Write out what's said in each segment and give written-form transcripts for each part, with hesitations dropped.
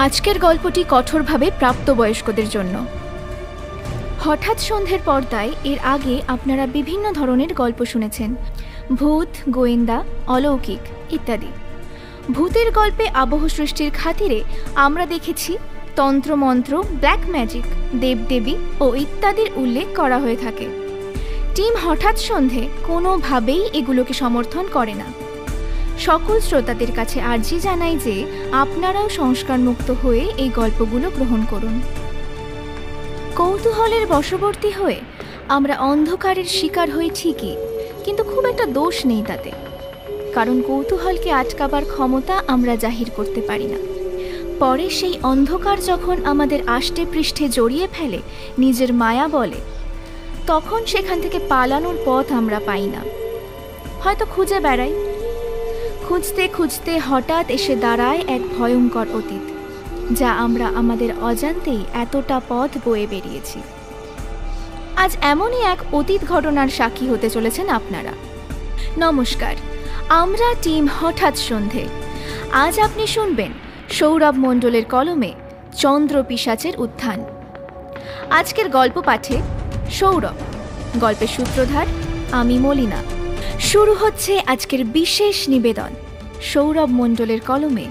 আজকের গল্পটি কঠোরভাবে প্রাপ্তবয়স্কদের জন্য। হঠাৎ সন্ধ্যের পর্দায় এর আগে আপনারা বিভিন্ন ধরনের গল্প শুনেছেন, ভূত, গোয়েন্দা, অলৌকিক ইত্যাদি। ভূতের গল্পে আবহ সৃষ্টির খাতিরে আমরা দেখেছি তন্ত্রমন্ত্র, ব্ল্যাক ম্যাজিক, দেবদেবী ও ইত্যাদির উল্লেখ করা হয়ে থাকে। টিম হঠাৎ সন্ধে কোনোভাবেই এগুলোকে সমর্থন করে না। সকল শ্রোতাদের কাছে আর্জি জানাই যে আপনারাও সংস্কারমুক্ত হয়ে এই গল্পগুলো গ্রহণ করুন। কৌতূহলের বশবর্তী হয়ে আমরা অন্ধকারের শিকার হই ঠিকই, কিন্তু খুব একটা দোষ নেই তাতে, কারণ কৌতূহলকে আটকাবার ক্ষমতা আমরা জাহির করতে পারি না। পরে সেই অন্ধকার যখন আমাদের আষ্টে পৃষ্ঠে জড়িয়ে ফেলে, নিজের মায়া বলে, তখন সেখান থেকে পালানোর পথ আমরা পাই না। হয়তো খুঁজে বেড়াই, খুঁজতে খুঁজতে হঠাৎ এসে দাঁড়ায় এক ভয়ঙ্কর অতীত, যা আমরা আমাদের অজান্তেই এতটা পথ বয়ে বেরিয়েছি। আজ এমনই এক অতীত ঘটনার সাক্ষী হতে চলেছেন আপনারা। নমস্কার, আমরা টিম হঠাৎ সন্ধে। আজ আপনি শুনবেন সৌরভ মণ্ডলের কলমে চন্দ্র পিশাচের উত্থান। আজকের গল্প পাঠে সৌরভ, গল্পের সূত্রধার আমি মলিনা। শুরু হচ্ছে আজকের বিশেষ নিবেদন, সৌরভ মণ্ডলের কলমে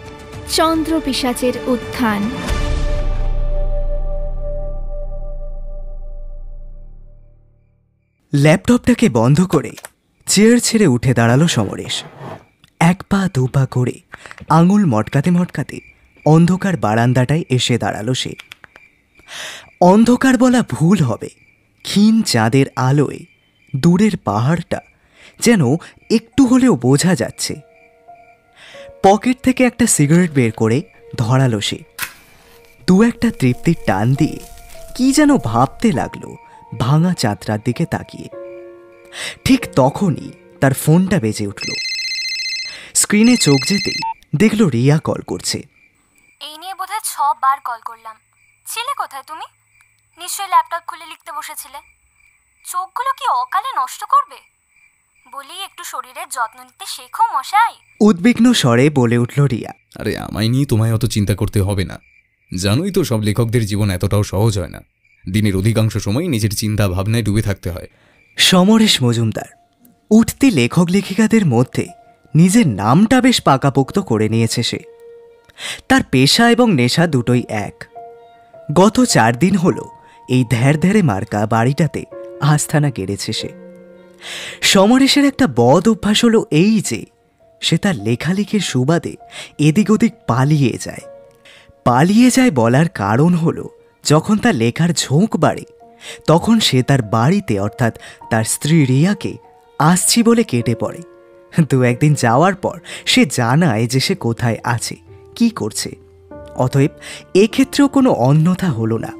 চন্দ্র পিশাচের উত্থান। ল্যাপটপটাকে বন্ধ করে চেয়ার ছেড়ে উঠে দাঁড়ালো সমরেশ। এক পা দু পা করে আঙুল মটকাতে মটকাতে অন্ধকার বারান্দাটায় এসে দাঁড়ালো সে। অন্ধকার বলা ভুল হবে, ক্ষীণ চাঁদের আলোয় দূরের পাহাড়টা যেন একটু হলেও বোঝা যাচ্ছে। পকেট থেকে একটা সিগারেট বের করে ধরালো সে। দু একটা তৃপ্তির টান দিয়ে কি যেন ভাবতে লাগলো ভাঙা চাঁদটার দিকে তাকিয়ে। ঠিক তখনই তার ফোনটা বেজে উঠল। স্ক্রিনে চোখ যেতেই দেখলো রিয়া কল করছে। এই নিয়ে বোধহয় 6 বার কল করলাম। ছিলে কোথায় তুমি? নিশ্চয়ই ল্যাপটপ খুলে লিখতে বসেছিলে। চোখগুলো কি অকালে নষ্ট করবে? বলি একটু শরীরের যত্ন নিতে শেখো মশাই। উদ্বিগ্ন স্বরে বলে উঠল রিয়া। আরে আমায় নিয়ে তোমায় অত চিন্তা করতে হবে না। জানোই তো সব লেখকদের জীবন এতটাও সহজ হয় না। দিনের অধিকাংশ সময় নিজের চিন্তা ভাবনায় ডুবে থাকতে হয়। সমরেশ মজুমদার উঠতি লেখক লেখিকাদের মধ্যে নিজের নামটা বেশ পাকাপোক্ত করে নিয়েছে সে। তার পেশা এবং নেশা দুটোই এক। গত 4 দিন হলো এই ধ্যার ধ্যারে মার্কা বাড়িটাতে আস্থানা গেড়েছে সে। সমরেশের একটা বদ অভ্যাস হলো এই যে সে তার লেখালেখির সুবাদে এদিক ওদিক পালিয়ে যায়। পালিয়ে যায় বলার কারণ হলো, যখন তার লেখার ঝোঁক বাড়ে তখন সে তার বাড়িতে অর্থাৎ তার স্ত্রী রিয়াকে আসছি বলে কেটে পড়ে। 2-1 দিন যাওয়ার পর সে জানায় যে সে কোথায় আছে, কি করছে। অতএব এক্ষেত্রেও কোনো অন্যথা হলো না।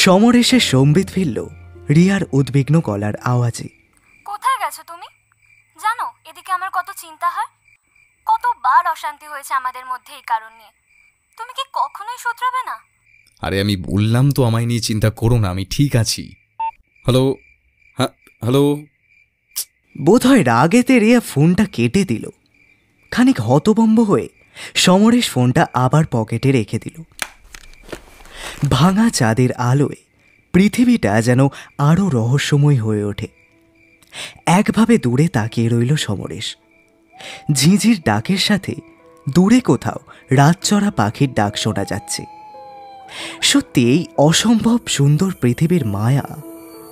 সমরেশের সম্বিত ফিরল রিয়ার উদ্বিগ্ন গলার আওয়াজে। কোথায় গেছো তুমি? জানো এদিকে আমার কত চিন্তা হয়, কতবার অশান্তি হয়েছে আমাদের মধ্যে এই কারণ নিয়ে। তুমি কি কখনোই শুধরাবে না? আরে আমি বললাম তো আমায় নিয়ে চিন্তা করো না, আমি ঠিক আছি। হ্যালো, হ্যাঁ হ্যালো। বোধহয় রাগেতে রিয়া ফোনটা কেটে দিল। খানিক হতভম্ব হয়ে সমরেশ ফোনটা আবার পকেটে রেখে দিল। ভাঙা চাঁদের আলোয় পৃথিবীটা যেন আরও রহস্যময় হয়ে ওঠে। একভাবে দূরে তাকিয়ে রইল সমরেশ। ঝিঁঝির ডাকের সাথে দূরে কোথাও রাতচরা পাখির ডাক শোনা যাচ্ছে। সত্যি এই অসম্ভব সুন্দর পৃথিবীর মায়া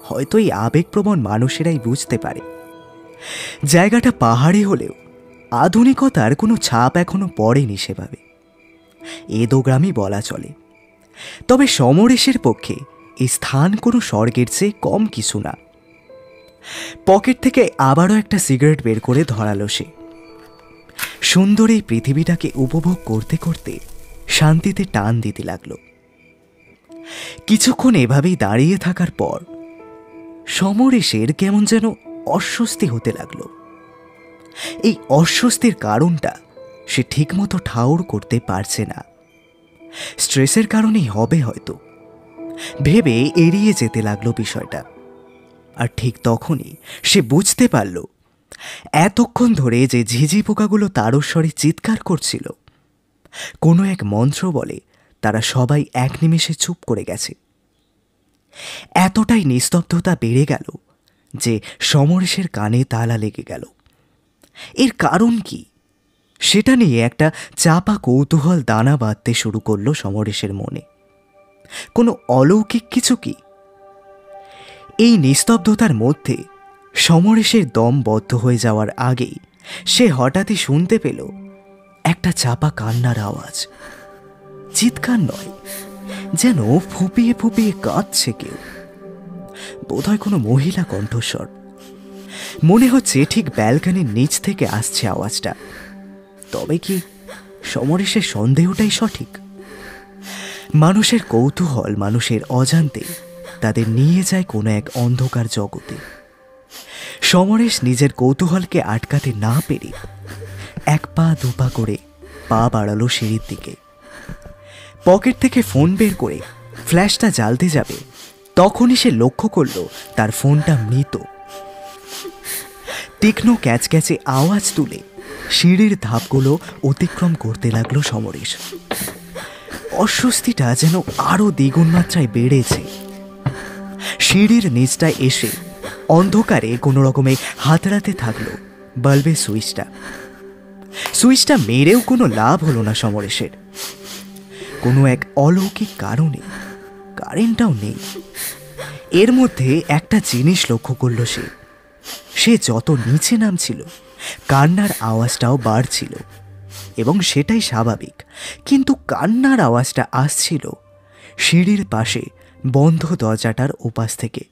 হয়তো এই আবেগপ্রবণ মানুষেরাই বুঝতে পারে। জায়গাটা পাহাড়ি হলেও আধুনিকতার কোনো ছাপ এখনো পড়েনি সেভাবে, এদোগ্রামই বলা চলে। তবে সমরেশের পক্ষে এই স্থান কোনো স্বর্গের চেয়ে কম কিছু না। পকেট থেকে আবারও একটা সিগারেট বের করে ধরালো সে। সুন্দর এই পৃথিবীটাকে উপভোগ করতে করতে শান্তিতে টান দিতে লাগলো। কিছুক্ষণ এভাবেই দাঁড়িয়ে থাকার পর সমরেশের কেমন যেন অস্বস্তি হতে লাগলো। এই অস্বস্তির কারণটা সে ঠিকমতো ঠাউর করতে পারছে না। স্ট্রেসের কারণেই হবে হয়তো, ভেবে এড়িয়ে যেতে লাগলো বিষয়টা। আর ঠিক তখনই সে বুঝতে পারল এতক্ষণ ধরে যে ঝিঝি পোকাগুলো তারস্বরে চিৎকার করছিল, কোনো এক মন্ত্র বলে তারা সবাই এক নিমেষে চুপ করে গেছে। এতটাই নিস্তব্ধতা বেড়ে গেল যে সমরেশের কানে তালা লেগে গেল। এর কারণ কি সেটা নিয়ে একটা চাপা কৌতূহল দানা বাঁধতে শুরু করলো সমরেশের মনে। কোনো অলৌকিক কিছু কি? এই নিস্তব্ধতার মধ্যে সমরেশের দম বদ্ধ হয়ে যাওয়ার আগেই সে হঠাৎই শুনতে পেল একটা চাপা কান্নার আওয়াজ। চিৎকার নয়, যেন ফুপিয়ে ফুপিয়ে কাঁদছে কেউ। বোধহয় কোনো মহিলা কণ্ঠস্বর। মনে হচ্ছে ঠিক ব্যালকনির নিচ থেকে আসছে আওয়াজটা। তবে কি সমরেশের সন্দেহটাই সঠিক? মানুষের কৌতূহল মানুষের অজান্তে তাদের নিয়ে যায় কোনো এক অন্ধকার জগতে। সমরেশ নিজের কৌতূহলকে আটকাতে না পেরে এক পা দুপা করে পা বাড়ালো সিঁড়ির দিকে। পকেট থেকে ফোন বের করে ফ্ল্যাশটা জ্বালতে যাবে, তখনই সে লক্ষ্য করল তার ফোনটা মৃত। তীক্ষ্ণ ক্যাচক্যাচে আওয়াজ তুলে সিঁড়ির ধাপগুলো অতিক্রম করতে লাগলো সমরেশ। অস্বস্তিটা যেন আরো দ্বিগুণ মাত্রায় বেড়েছে। সিঁড়ির নিচটায় এসে অন্ধকারে কোনো রকমে হাতড়াতে থাকলো বাল্বের সুইচটা মেরেও কোনো লাভ হলো না সমরেশের। কোনো এক অলৌকিক কারণে কারেন্টটাও নেই। এর মধ্যে একটা জিনিস লক্ষ্য করলো সে যত নিচে নামছিল কান্নার আওয়াজটাও বাড়ছিল, এবং সেটাই স্বাভাবিক। কিন্তু কান্নার আওয়াজটা আসছিল সিঁড়ির পাশে বন্ধ দরজাটার ওপাশ থেকে।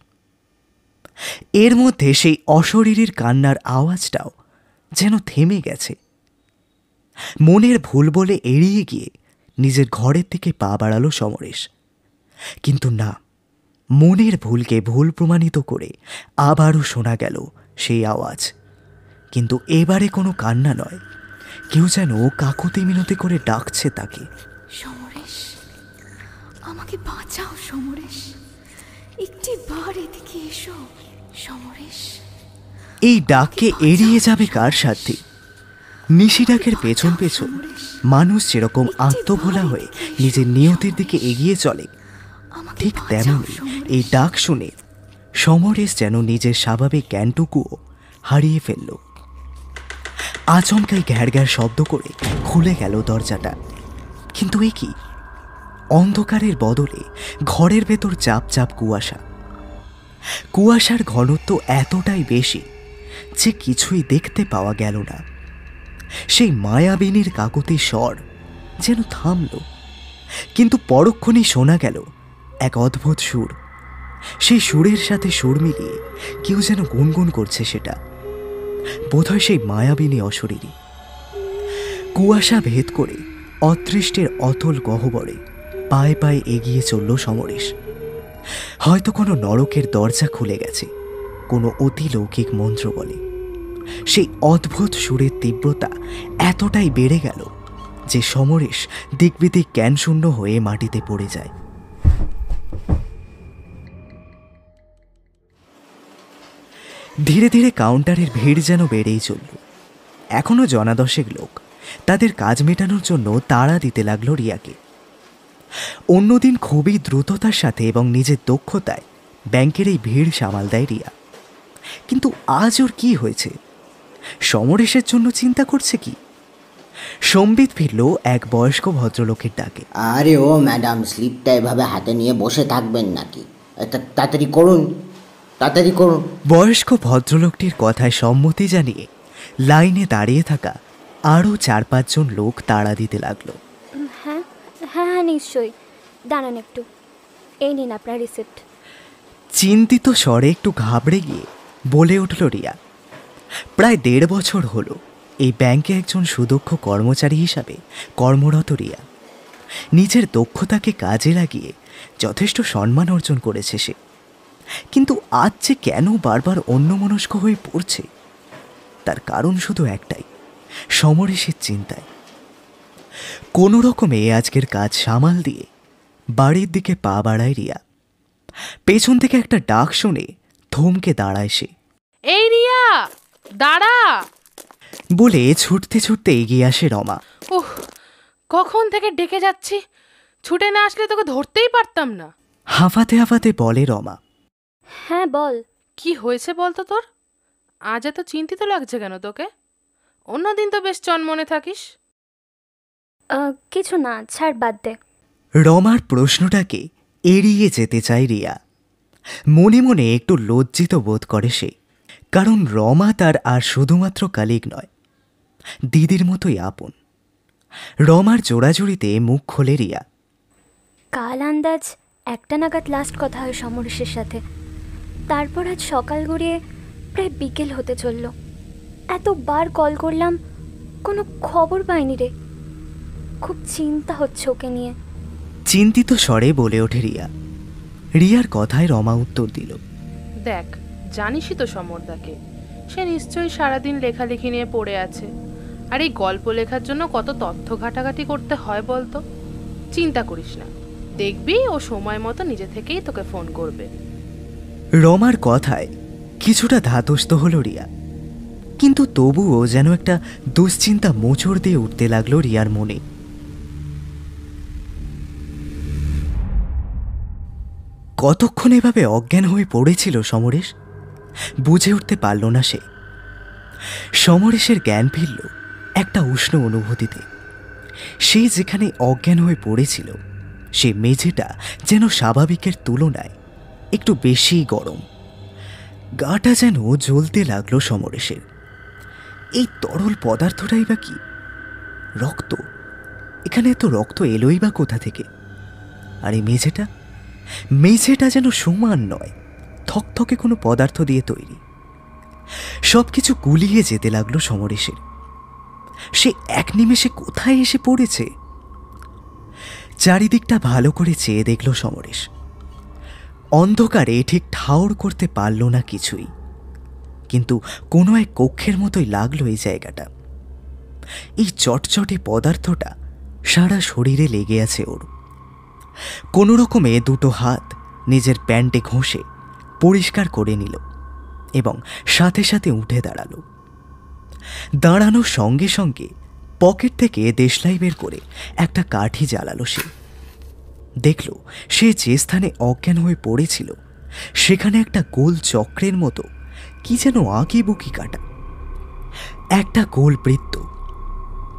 এর মধ্যে সেই অশরীরীর কান্নার আওয়াজটাও যেন থেমে গেছে। মনের ভুল বলে এড়িয়ে গিয়ে নিজের ঘরের দিকে পা বাড়ালো সমরেশ। কিন্তু না, মনের ভুলকে ভুল প্রমাণিত করে আবারও শোনা গেল সেই আওয়াজ। কিন্তু এবারে কোনো কান্না নয়, কেউ যেন কাকুতি মিনতি করে ডাকছে তাকে। সমরেশ, আমাকে বাঁচাও সমরেশ, একটি বার এদিকে এসো সমরেশ। এই ডাককে এড়িয়ে যাবে কার সাথে? নিশি ডাকের পেছন পেছন মানুষ যেরকম আত্মভোলা হয়ে নিজের নিয়তির দিকে এগিয়ে চলে, ঠিক তেমনই এই ডাক শুনে সমরেশ যেন নিজের স্বাভাবিক জ্ঞানটুকুও হারিয়ে ফেলল। আচমকাই ঘ্যাড় ঘ্যাড় শব্দ করে খুলে গেল দরজাটা। কিন্তু এ কি? অন্ধকারের বদলে ঘরের ভেতর চাপ চাপ কুয়াশার ঘনত্ব এতটাই বেশি যে কিছুই দেখতে পাওয়া গেল না। সেই মায়াবিনীর কাকতি স্বর যেন থামল, কিন্তু পরক্ষণেই শোনা গেল এক অদ্ভুত সুর। সেই সুরের সাথে সুর মিলিয়ে কেউ যেন গুনগুন করছে, সেটা বোধহয় সেই মায়াবিনী অশরীরী। কুয়াশা ভেদ করে অদৃষ্টের অতল গহ্বরে পায়ে পায়ে এগিয়ে চলল সমরেশ। হয়তো কোনো নরকের দরজা খুলে গেছে কোনো অতিলৌকিক মন্ত্র বলে। সেই অদ্ভুত সুরের তীব্রতা এতটাই বেড়ে গেল যে সমরেশ দিকবিদিক জ্ঞানশূন্য হয়ে মাটিতে পড়ে যায়। ধীরে ধীরে কাউন্টারের ভিড় যেন বেড়েই চলল। এখনো জনাদশেক লোক তাদের কাজ মেটানোর জন্য তাড়া দিতে লাগলো রিয়াকে। অন্যদিন খুবই দ্রুততার সাথে এবং নিজের দক্ষতায় ব্যাংকের এই ভিড় সামাল দেয় রিয়া। কিন্তু আজ ওর কি হয়েছে? সমরেশের জন্য চিন্তা করছে কি? সম্বিত ফিরল এক বয়স্ক ভদ্রলোকের ডাকে। আরে ও ম্যাডাম, স্লিপটা এভাবে হাতে নিয়ে বসে থাকবেন নাকি? তাড়াতাড়ি করুন, তাড়াতাড়ি করুন। বয়স্ক ভদ্রলোকটির কথায় সম্মতি জানিয়ে লাইনে দাঁড়িয়ে থাকা আরও 4-5 জন লোক তাড়া দিতে লাগলো। হ্যাঁ হ্যাঁ হ্যাঁ নিশ্চয়ই, দাঁড়ান একটু, এই নিন আপনার রিসিপ্ট। চিন্তিত স্বরে একটু ঘাবড়ে গিয়ে বলে উঠল রিয়া। প্রায় 1.5 বছর হলো এই ব্যাংকে একজন সুদক্ষ কর্মচারী হিসাবে কর্মরত রিয়া। নিজের দক্ষতাকে কাজে লাগিয়ে যথেষ্ট সম্মান অর্জন করেছে সে। কিন্তু আজ যে কেন বারবার অন্যমনস্ক হয়ে পড়ছে, তার কারণ শুধু একটাই, সমরেশের চিন্তায়। কোনো রকমে আজকের কাজ সামাল দিয়ে বাড়ির দিকে পা বাড়ায় রিয়া। পেছন থেকে একটা ডাক শুনে থমকে দাঁড়ায় সে। এই রিয়া, দাঁড়া বলে ছুটতে ছুটতে এগিয়ে আসে রমা। উহ, কখন থেকে ডেকে যাচ্ছি, ছুটে না আসলে তোকে ধরতেই পারতাম না। হাঁফাতে হাঁফাতে বলে রমা। হ্যাঁ বল। কি হয়েছে বলতো তোর? আজ এত চিন্তিত লাগছে কেন তোকে? অন্যদিন তো বেশ চনমনে থাকিস। কিছু না, ছাড়, বাদ দে। রমার প্রশ্নটাকে এড়িয়ে যেতে চায় রিয়া। মনে মনে একটু লজ্জিত বোধ করে সে, কারণ রমা তার আর শুধুমাত্র কালিগ নয়, দিদির মতোই আপন। রমার জোড়াজুড়িতে মুখ খোলে রিয়া। কাল আন্দাজ 1টা নাগাদ লাস্ট কথা হয় সমরেশের সাথে। তারপর আজ সকাল গড়িয়ে প্রায় বিকেল হতে চলল। এতবার কল করলাম, কোনো খবর পাইনি রে। খুব চিন্তা হচ্ছে ওকে নিয়ে। চিন্তিত স্বরে বলে ওঠে রিয়া। রিয়ার কথায় রমা উত্তর দিল। দেখ, জানিসই তো সমরদাকে, সে নিশ্চয়ই সারাদিন লেখালেখি নিয়ে পড়ে আছে। আর এই গল্প লেখার জন্য কত তথ্য ঘাটাঘাটি করতে হয় বলতো। চিন্তা করিস না, দেখবি ও সময় মতো নিজে থেকেই তোকে ফোন করবে। রমার কথায় কিছুটা ধাতস্থ হল রিয়া, কিন্তু তবুও যেন একটা দুশ্চিন্তা মোচড় দিয়ে উঠতে লাগলো রিয়ার মনে। কতক্ষণ এভাবে অজ্ঞান হয়ে পড়েছিল সমরেশ, বুঝে উঠতে পারল না সে। সমরেশের জ্ঞান ফিরল একটা উষ্ণ অনুভূতিতে। সে যেখানে অজ্ঞান হয়ে পড়েছিল সে মেঝেটা যেন স্বাভাবিকের তুলনায় একটু বেশি গরম। গাটা যেন জ্বলতে লাগলো সমরেশের। এই তরল পদার্থটাই বা কি? রক্ত। এখানে এত রক্ত এলোই বা কোথা থেকে? আর এই মেঝেটা যেন সমান নয়, থকথকে কোনো পদার্থ দিয়ে তৈরি। সবকিছু গুলিয়ে যেতে লাগলো সমরেশের। সে এক নিমেষে কোথায় এসে পড়েছে? চারিদিকটা ভালো করে চেয়ে দেখল সমরেশ। অন্ধকারে ঠিক ঠাউর করতে পারল না কিছুই, কিন্তু কোনো এক কক্ষের মতোই লাগলো এই জায়গাটা। এই চটচটে পদার্থটা সারা শরীরে লেগে আছে ওর। কোনো রকমে দুটো হাত নিজের প্যান্টে ঘষে পরিষ্কার করে নিল এবং সাথে সাথে উঠে দাঁড়ালো। দাঁড়ানোর সঙ্গে সঙ্গে পকেট থেকে দেশলাই বের করে একটা কাঠি জ্বালালো সে। দেখল সে যে স্থানে অজ্ঞান হয়ে পড়েছিল সেখানে একটা গোল চক্রের মতো কি যেন আঁকিবুকি কাটা। একটা গোল বৃত্ত,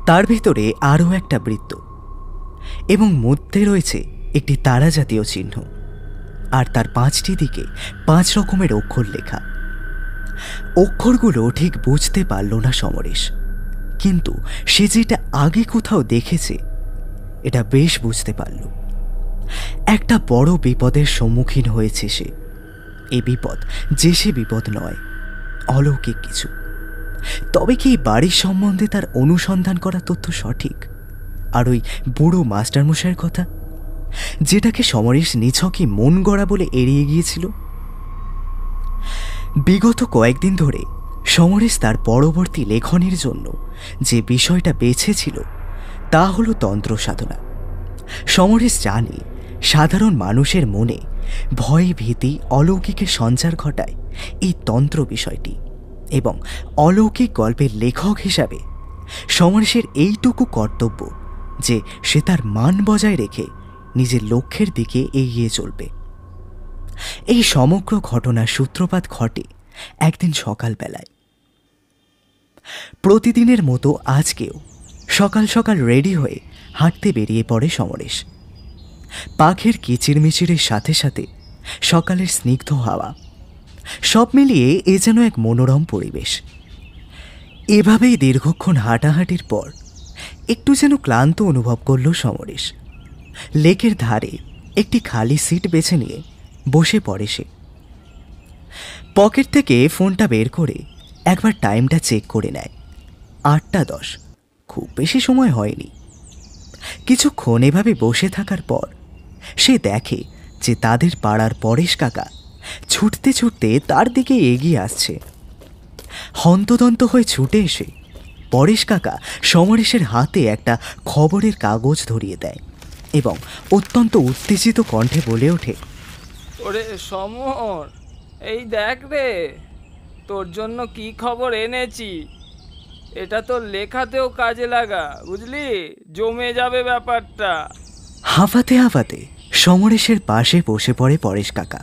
তার ভিতরে আরও একটা বৃত্ত, এবং মধ্যে রয়েছে একটি তারা জাতীয় চিহ্ন, আর তার 5টি দিকে 5 রকমের অক্ষর লেখা। অক্ষরগুলো ঠিক বুঝতে পারল না সমরেশ, কিন্তু সে যেটা আগে কোথাও দেখেছে এটা বেশ বুঝতে পারল। একটা বড় বিপদের সম্মুখীন হয়েছে সে। এই বিপদ যে সে বিপদ নয়, অলৌকিক কিছু। তবে কি বাড়ির সম্বন্ধে তার অনুসন্ধান করা তথ্য সঠিক? আর ওই বুড়ো মাস্টারমশাইয়ের কথা, যেটাকে সমরেশ নিছকই মন গড়া বলে এড়িয়ে গিয়েছিল? বিগত কয়েকদিন ধরে সমরেশ তার পরবর্তী লেখনের জন্য যে বিষয়টা বেছেছিল তা হলো তন্ত্র সাধনা। সমরেশ জানে সাধারণ মানুষের মনে ভয়, ভীতি, অলৌকিকের সঞ্চার ঘটায় এই তন্ত্র বিষয়টি, এবং অলৌকিক গল্পের লেখক হিসাবে সমরেশের এইটুকু কর্তব্য যে সে তার মান বজায় রেখে নিজের লক্ষ্যের দিকে এগিয়ে চলবে। এই সমগ্র ঘটনার সূত্রপাত ঘটে একদিন সকালবেলায়। প্রতিদিনের মতো আজকেও সকাল সকাল রেডি হয়ে হাঁটতে বেরিয়ে পড়ে সমরেশ। পাখির কিচিরমিচিরের সাথে সাথে সকালের স্নিগ্ধ হাওয়া, সব মিলিয়ে এ যেন এক মনোরম পরিবেশ। এভাবেই দীর্ঘক্ষণ হাঁটাহাঁটির পর একটু যেন ক্লান্ত অনুভব করল সমরেশ। লেকের ধারে একটি খালি সিট বেছে নিয়ে বসে পড়ে সে। পকেট থেকে ফোনটা বের করে একবার টাইমটা চেক করে নেয়। 8:10। খুব বেশি সময় হয়নি। কিছুক্ষণ এভাবে বসে থাকার পর সে দেখে যে তাদের পাড়ার পরেশ কাকা ছুটতে ছুটতে তার দিকে এগিয়ে আসছে। হন্তদন্ত হয়ে ছুটে এসে পরেশ কাকা সমরেশের হাতে একটা খবরের কাগজ ধরিয়ে দেয় এবং অত্যন্ত উত্তেজিত কণ্ঠে বলে ওঠে, ওরে সমর, এই দেখ রে, তোর জন্য কি খবর এনেছি। এটা তোর লেখাতেও কাজে লাগা, বুঝলি? জমে যাবে ব্যাপারটা। হাঁফাতে হাঁফাতে সমরেশের পাশে বসে পড়ে পরেশ কাকা।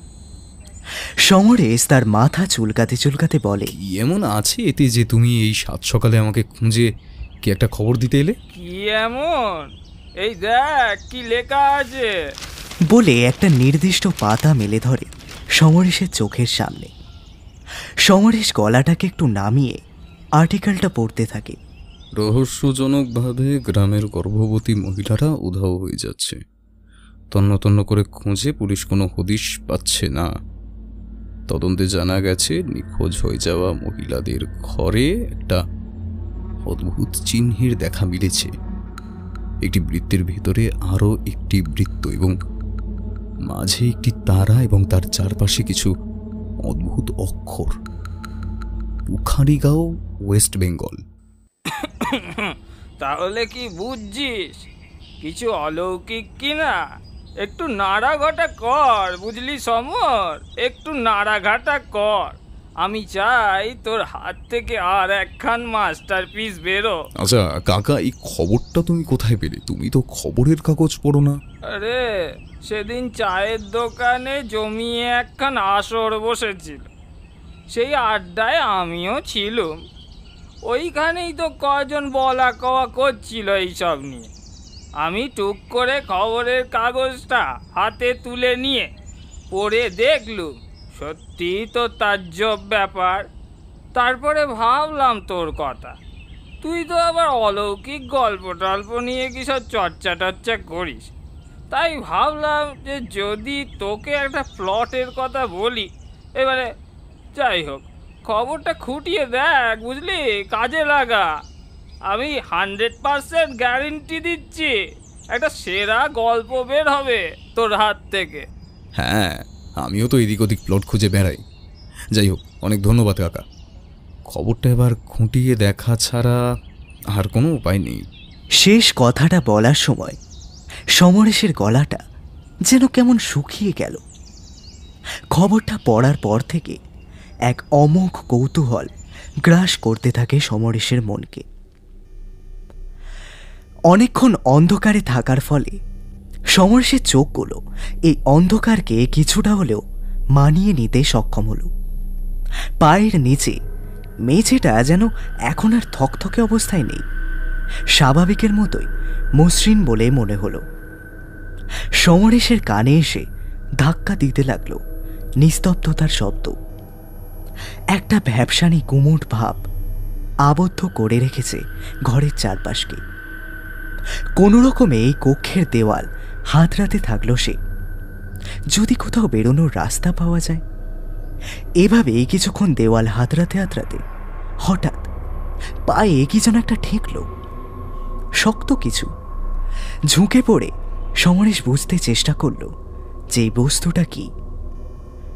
সমরেশ তার মাথা চুলকাতে চুলকাতে বলে, কি এমন আছে এতে যে তুমি এই সাত সকালে আমাকে খুঁজে কি একটা খবর দিতে এলে? কি এমন? এই দেখ কি লেখা আছে। বলে একটা নির্দিষ্ট পাতা মেলে ধরে সমরেশের চোখের সামনে। সমরেশ গলাটাকে একটু নামিয়ে আর্টিকেলটা পড়তে থাকে। রহস্যজনকভাবে গ্রামের গর্ভবতী মহিলারা উধাও হয়ে যাচ্ছে। তন্ন তন্ন করে খুঁজে পুলিশ কোনো হদিশ পাচ্ছে না। তদন্তে জানা গেছে নিখোঁজ হয়ে যাওয়া মহিলাদের ঘরে একটা অদ্ভুত চিহ্নের দেখা মিলেছে। একটি বৃত্তের ভেতরে আরও একটি বৃত্ত এবং মাঝে একটি তারা এবং তার চারপাশে কিছু অদ্ভুত অক্ষর। উখাড়িগাঁও, ওয়েস্ট বেঙ্গল। তাহলে কি বুঝছিস কিছু অলৌকিক কিনা? একটু নাড়াঘাটা কর, বুঝলি সমর, একটু নাড়াঘাটা কর। আমি চাই তোর হাত থেকে আর একখান মাস্টারপিস বেরো। আচ্ছা কাকা, এই খবরটা তুমি কোথায় পেলে? তুমি তো খবরের কাগজ পড়ো না। আরে সেদিন চায়ের দোকানে জমিয়ে একখান আসর বসেছিল, সেই আড্ডায় আমিও ছিলাম। ওইখানেই তো কজন বলা কওয়া করছিল এইসব নিয়ে। আমি টুক করে খবরের কাগজটা হাতে তুলে নিয়ে পড়ে দেখলুম সত্যি তো তাজ্জব ব্যাপার। তারপরে ভাবলাম তোর কথা, তুই তো আবার অলৌকিক গল্প টল্প নিয়ে কিসব চর্চা টর্চা করিস। তাই ভাবলাম যে যদি তোকে একটা প্লটের কথা বলি। এবারে যাই হোক, খবরটা খুঁটিয়ে দেখ, বুঝলি, কাজে লাগা। আমি 100% গ্যারেন্টি দিচ্ছি একটা সেরা গল্প বের হবে তোর হাত থেকে। হ্যাঁ, আমিও তো এদিক ওদিক প্লট খুঁজে বেড়াই। যাই হোক, অনেক ধন্যবাদ কাকা। খবরটা এবার খুঁটিয়ে দেখা ছাড়া আর কোনো উপায় নেই। শেষ কথাটা বলার সময় সমরেশের গলাটা যেন কেমন শুকিয়ে গেল। খবরটা পড়ার পর থেকে এক অমোঘ কৌতূহল গ্রাস করতে থাকে সমরেশের মনকে। অনেকক্ষণ অন্ধকারে থাকার ফলে সমরেশের চোখগুলো এই অন্ধকারকে কিছুটা হলেও মানিয়ে নিতে সক্ষম হল। পায়ের নিচে মেঝেটা যেন এখন আর থকথকে অবস্থায় নেই, স্বাভাবিকের মতোই মসৃণ বলে মনে হলো। সমরেশের কানে এসে ধাক্কা দিতে লাগলো নিস্তব্ধতার শব্দ। একটা ভ্যাপসানি গুমোট ভাব আবদ্ধ করে রেখেছে ঘরের চারপাশকে। কোনো রকমে এই কক্ষের দেওয়াল হাতড়াতে থাকলো সে, যদি কোথাও বেরোনোর রাস্তা পাওয়া যায়। এভাবে কিছুক্ষণ দেওয়াল হাতড়াতে হাতড়াতে হঠাৎ পায়ে কি যেন একটা ঠেকল, শক্ত কিছু। ঝুঁকে পড়ে সমরেশ বুঝতে চেষ্টা করল যে এই বস্তুটা কি।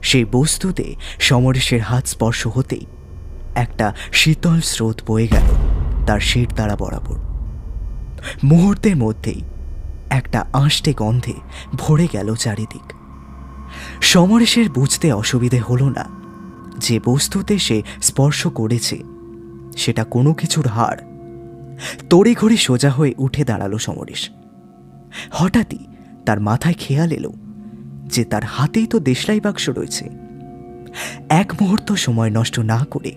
সেই বস্তুতে সমরেশের হাত স্পর্শ হতেই একটা শীতল স্রোত বয়ে গেল তার শির দ্বারা বরাবর। মুহূর্তের মধ্যেই একটা আঁশটে গন্ধে ভরে গেল চারিদিক। সমরেশের বুঝতে অসুবিধে হলো না যে বস্তুতে সে স্পর্শ করেছে সেটা কোনো কিছুর হাড়। তড়িঘড়ি সোজা হয়ে উঠে দাঁড়ালো সমরেশ। হঠাৎই তার মাথায় খেয়াল এলো যে তার হাতেই তো দেশলাই বাক্স রয়েছে। এক মুহূর্ত সময় নষ্ট না করে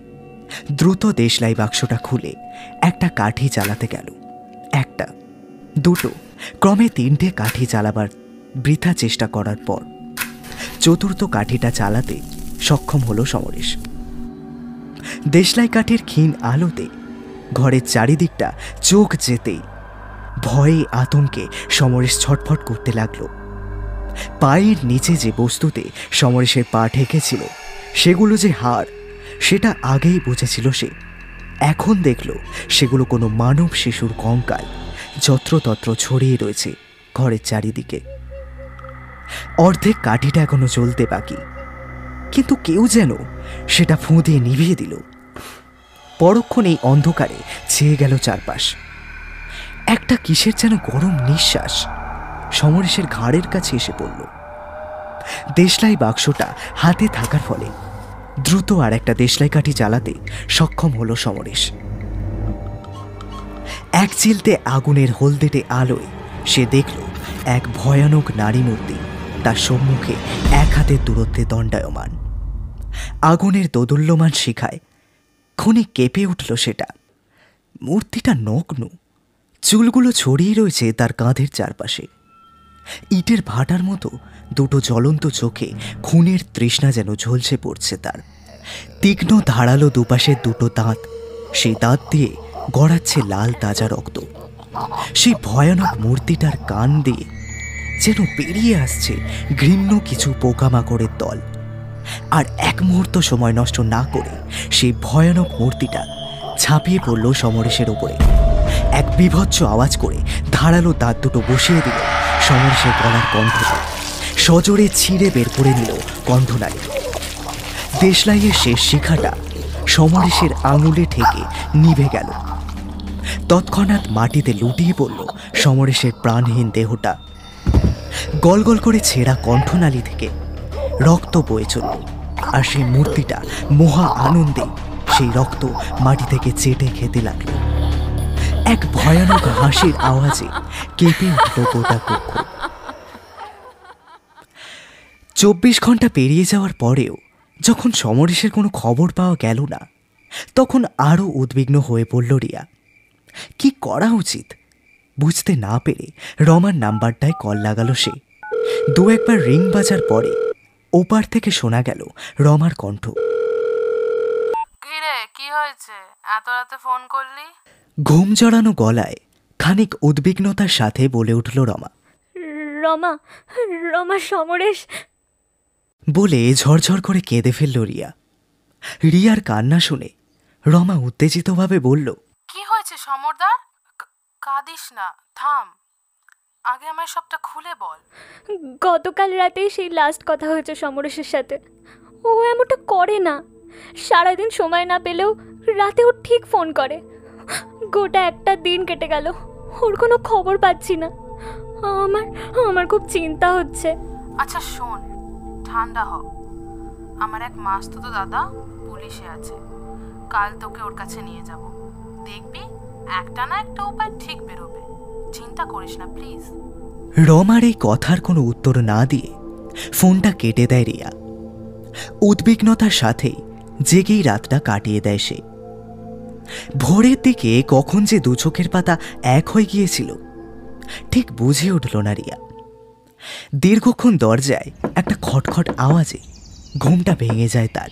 দ্রুত দেশলাই বাক্সটা খুলে একটা কাঠি জ্বালাতে গেল। একটা, দুটো, ক্রমে 3টে কাঠি জ্বালাবার বৃথা চেষ্টা করার পর চতুর্থ কাঠিটা চালাতে সক্ষম হলো সমরেশ। দেশলাই কাঠির ক্ষীণ আলোতে ঘরের চারিদিকটা চোখ যেতেই ভয়ে আতঙ্কে সমরেশ ছটফট করতে লাগলো। পায়ের নিচে যে বস্তুতে সমরেশের পা ঠেকেছিল সেগুলো যে হাড় সেটা আগেই বুঝেছিল সে। এখন দেখল সেগুলো কোনো মানব শিশুর কঙ্কাল যত্রতত্র ছড়িয়ে রয়েছে ঘরের চারিদিকে। অর্ধেক কাঠিটা এখনো জ্বলতে বাকি, কিন্তু কেউ যেন সেটা ফুঁ দিয়ে নিভিয়ে দিল। পরক্ষণ এই অন্ধকারে ছেয়ে গেল চারপাশ। একটা কিসের যেন গরম নিঃশ্বাস সমরেশের ঘাড়ের কাছে এসে পড়ল। দেশলাই বাক্সটা হাতে থাকার ফলে দ্রুত আর একটা দেশলাই কাঠি জ্বালাতে সক্ষম হলো সমরেশ। এক চিলতে আগুনের হলদেটে আলোয় সে দেখল এক ভয়ানক নারী মূর্তি তার সম্মুখে এক হাতের দূরত্বে দণ্ডায়মান। আগুনের দোদুল্যমান শিখায় ক্ষণিক কেঁপে উঠল সেটা। মূর্তিটা নগ্ন, চুলগুলো ছড়িয়ে রয়েছে তার কাঁধের চারপাশে। ইটের ভাটার মতো দুটো জ্বলন্ত চোখে খুনের তৃষ্ণা যেন ঝলসে পড়ছে তার। তীক্ষ্ণ ধারালো দুপাশের দুটো দাঁত, সেই দাঁত দিয়ে গড়াচ্ছে লাল তাজা রক্ত। সেই ভয়ানক মূর্তিটার কান দিয়ে যেন বেরিয়ে আসছে ঘৃণ্য কিছু পোকামাকড়ের দল। আর এক মুহূর্ত সময় নষ্ট না করে সেই ভয়ানক মূর্তিটা ঝাঁপিয়ে পড়ল সমরেশের ওপরে। এক বিভৎস আওয়াজ করে ধারালো দাঁত দুটো বসিয়ে দিল সমরেশের গলার কণ্ঠটা। সজোরে ছিঁড়ে বের করে নিল কণ্ঠনালী। দেশলাইয়ের শেষ শিখাটা সমরেশের আঙুলে ঠেকে নিভে গেল। তৎক্ষণাৎ মাটিতে লুটিয়ে পড়ল সমরেশের প্রাণহীন দেহটা। গলগল করে ছেঁড়া কণ্ঠনালী থেকে রক্ত বয়ে চলল, আর সেই মূর্তিটা মহা আনন্দে সেই রক্ত মাটি থেকে চেটে খেতে লাগল। এক ভয়ানক হাসির আওয়াজে কেঁপে উঠল গোটা কক্ষ। 24 ঘন্টা পেরিয়ে যাওয়ার পরেও যখন সমরেশের কোনো খবর পাওয়া গেল না, তখন আরও উদ্বিগ্ন হয়ে পড়ল রিয়া। কি করা উচিত বুঝতে না পেরে রমার নাম্বারটায় কল লাগালো সে। দু একবার রিং বাজার পরে ওপার থেকে শোনা গেল রমার কণ্ঠ। কি রে, কি হয়েছে? এত রাতে ফোন করলি? ঘুম জড়ানো গলায় খানিক উদ্বিগ্নতার সাথে বলে উঠল রমা। রমা রমা সমরেশ বলে ঝরঝর করে কেঁদে ফেলল রিয়া। রিয়ার কান্না শুনে রমা উত্তেজিতভাবে বলল, কি হয়েছে সমরদার? কাঁদিস না, থাম, আগে আমায় সবটা খুলে বল। গতকাল রাতেই সেই লাস্ট কথা হয়েছে সমরেশের সাথে। ও এমনটা করে না, সারাদিন সময় না পেলেও রাতে ও ঠিক ফোন করে। গোটা একটা দিন কেটে গেল, ওর কোনো খবর পাচ্ছি না। আমার খুব চিন্তা হচ্ছে। আচ্ছা শোন, ঠান্ডা হ। আমার এক মাস্তুতো দাদা পুলিশে আছে, কাল তোকে ওর কাছে নিয়ে যাব। দেখবি একটা না একটা উপায় ঠিক বেরোবে। চিন্তা করিস না প্লিজ। রমার এই কথার কোনো উত্তর না দিয়ে ফোনটা কেটে দেয় রিয়া। উদ্বিগ্নতার সাথেই জেগেই রাতটা কাটিয়ে দেয় সে। ভোরের দিকে কখন যে দু চোখের পাতা এক হয়ে গিয়েছিল ঠিক বুঝে উঠল না রিয়া। দীর্ঘক্ষণ দরজায় একটা খটখট আওয়াজে ঘুমটা ভেঙে যায় তার।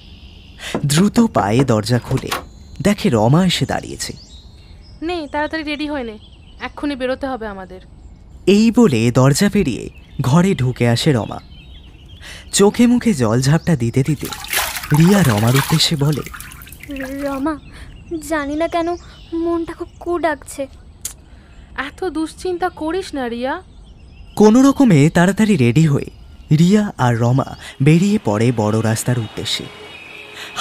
দ্রুত পায়ে দরজা খুলে দেখে রমা এসে দাঁড়িয়েছে। নে তাড়াতাড়ি রেডি হয়ে নে, এক্ষুনি বেরোতে হবে আমাদের। এই বলে দরজা পেরিয়ে ঘরে ঢুকে আসে রমা। চোখে মুখে জল ঝাপটা দিতে দিতে রিয়া রমার উদ্দেশ্যে বলে, রমা, জানি না কেন মনটা খুব কু ডাকছে। এত দুশ্চিন্তা করিস না রিয়া। কোনো রকমে তাড়াতাড়ি রেডি হয়ে রিয়া আর রমা বেরিয়ে পড়ে বড় রাস্তার উদ্দেশ্যে।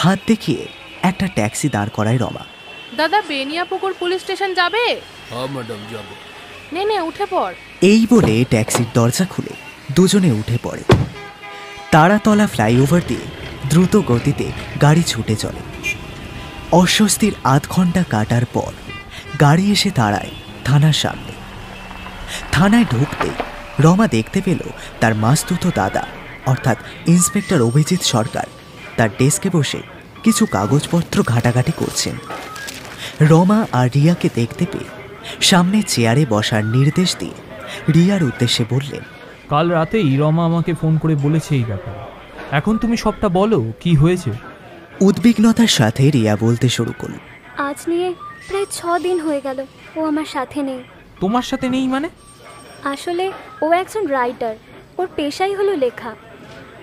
হাত দেখিয়ে একটা ট্যাক্সি দাঁড় করায় রমা। দাদা, বেনিয়াপুকুর পুলিশ স্টেশন যাবে? হ্যাঁ ম্যাডাম, যাবো। নে নে উঠে পড়। এই বলে ট্যাক্সির দরজা খুলে দুজনে উঠে পড়ে। তারাতলা ফ্লাইওভার দিয়ে দ্রুত গতিতে গাড়ি ছুটে চলে। অস্বস্তির আধ ঘন্টা কাটার পর গাড়ি এসে দাঁড়ায় থানার সামনে। থানায় ঢুকতেই রমা দেখতে পেল তার মাস্তুতো দাদা অর্থাৎ ইন্সপেক্টর অভিজিৎ সরকার তার ডেস্কে বসে কিছু কাগজপত্র ঘাটাঘাটি করছেন। রমা আর রিয়াকে দেখতে পেয়ে সামনে চেয়ারে বসার নির্দেশ দিয়ে রিয়ার উদ্দেশ্যে বললেন, কাল রাতেই রমা আমাকে ফোন করে বলেছে এই ব্যাপারে। এখন তুমি সবটা বলো, কি হয়েছে? উদ্বিগ্নতার সাথে রিয়া বলতে শুরু করল, আজ নিয়ে প্রায় 6 দিন হয়ে গেল ও আমার সাথে নেই। তোমার সাথে নেই মানে? আসলে ও একজন রাইটার, ওর পেশাই হলো লেখা।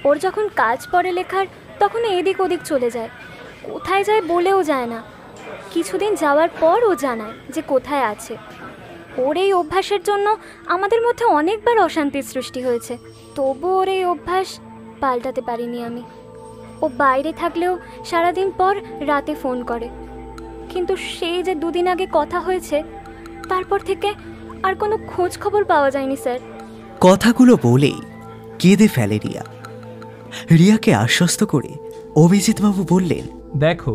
ওর যখন কাজ পড়ে লেখার তখন এদিক ওদিক চলে যায়, কোথায় যায় বলেও যায় না। কিছুদিন যাওয়ার পর ও জানায় যে কোথায় আছে। ওর এই অভ্যাসের জন্য আমাদের মধ্যে অনেকবার অশান্তির সৃষ্টি হয়েছে, তবু ওর এই অভ্যাস পাল্টাতে পারিনি আমি। ও বাইরে থাকলেও সারাদিন পর রাতে ফোন করে, কিন্তু সেই যে 2 দিন আগে কথা হয়েছে তারপর থেকে আর কোনো খোঁজ খবর পাওয়া যায়নি স্যার। কথাগুলো বলেই কেঁদে ফেলে রিয়া। রিয়াকে আশ্বস্ত করে অভিজিৎবাবু বললেন, দেখো,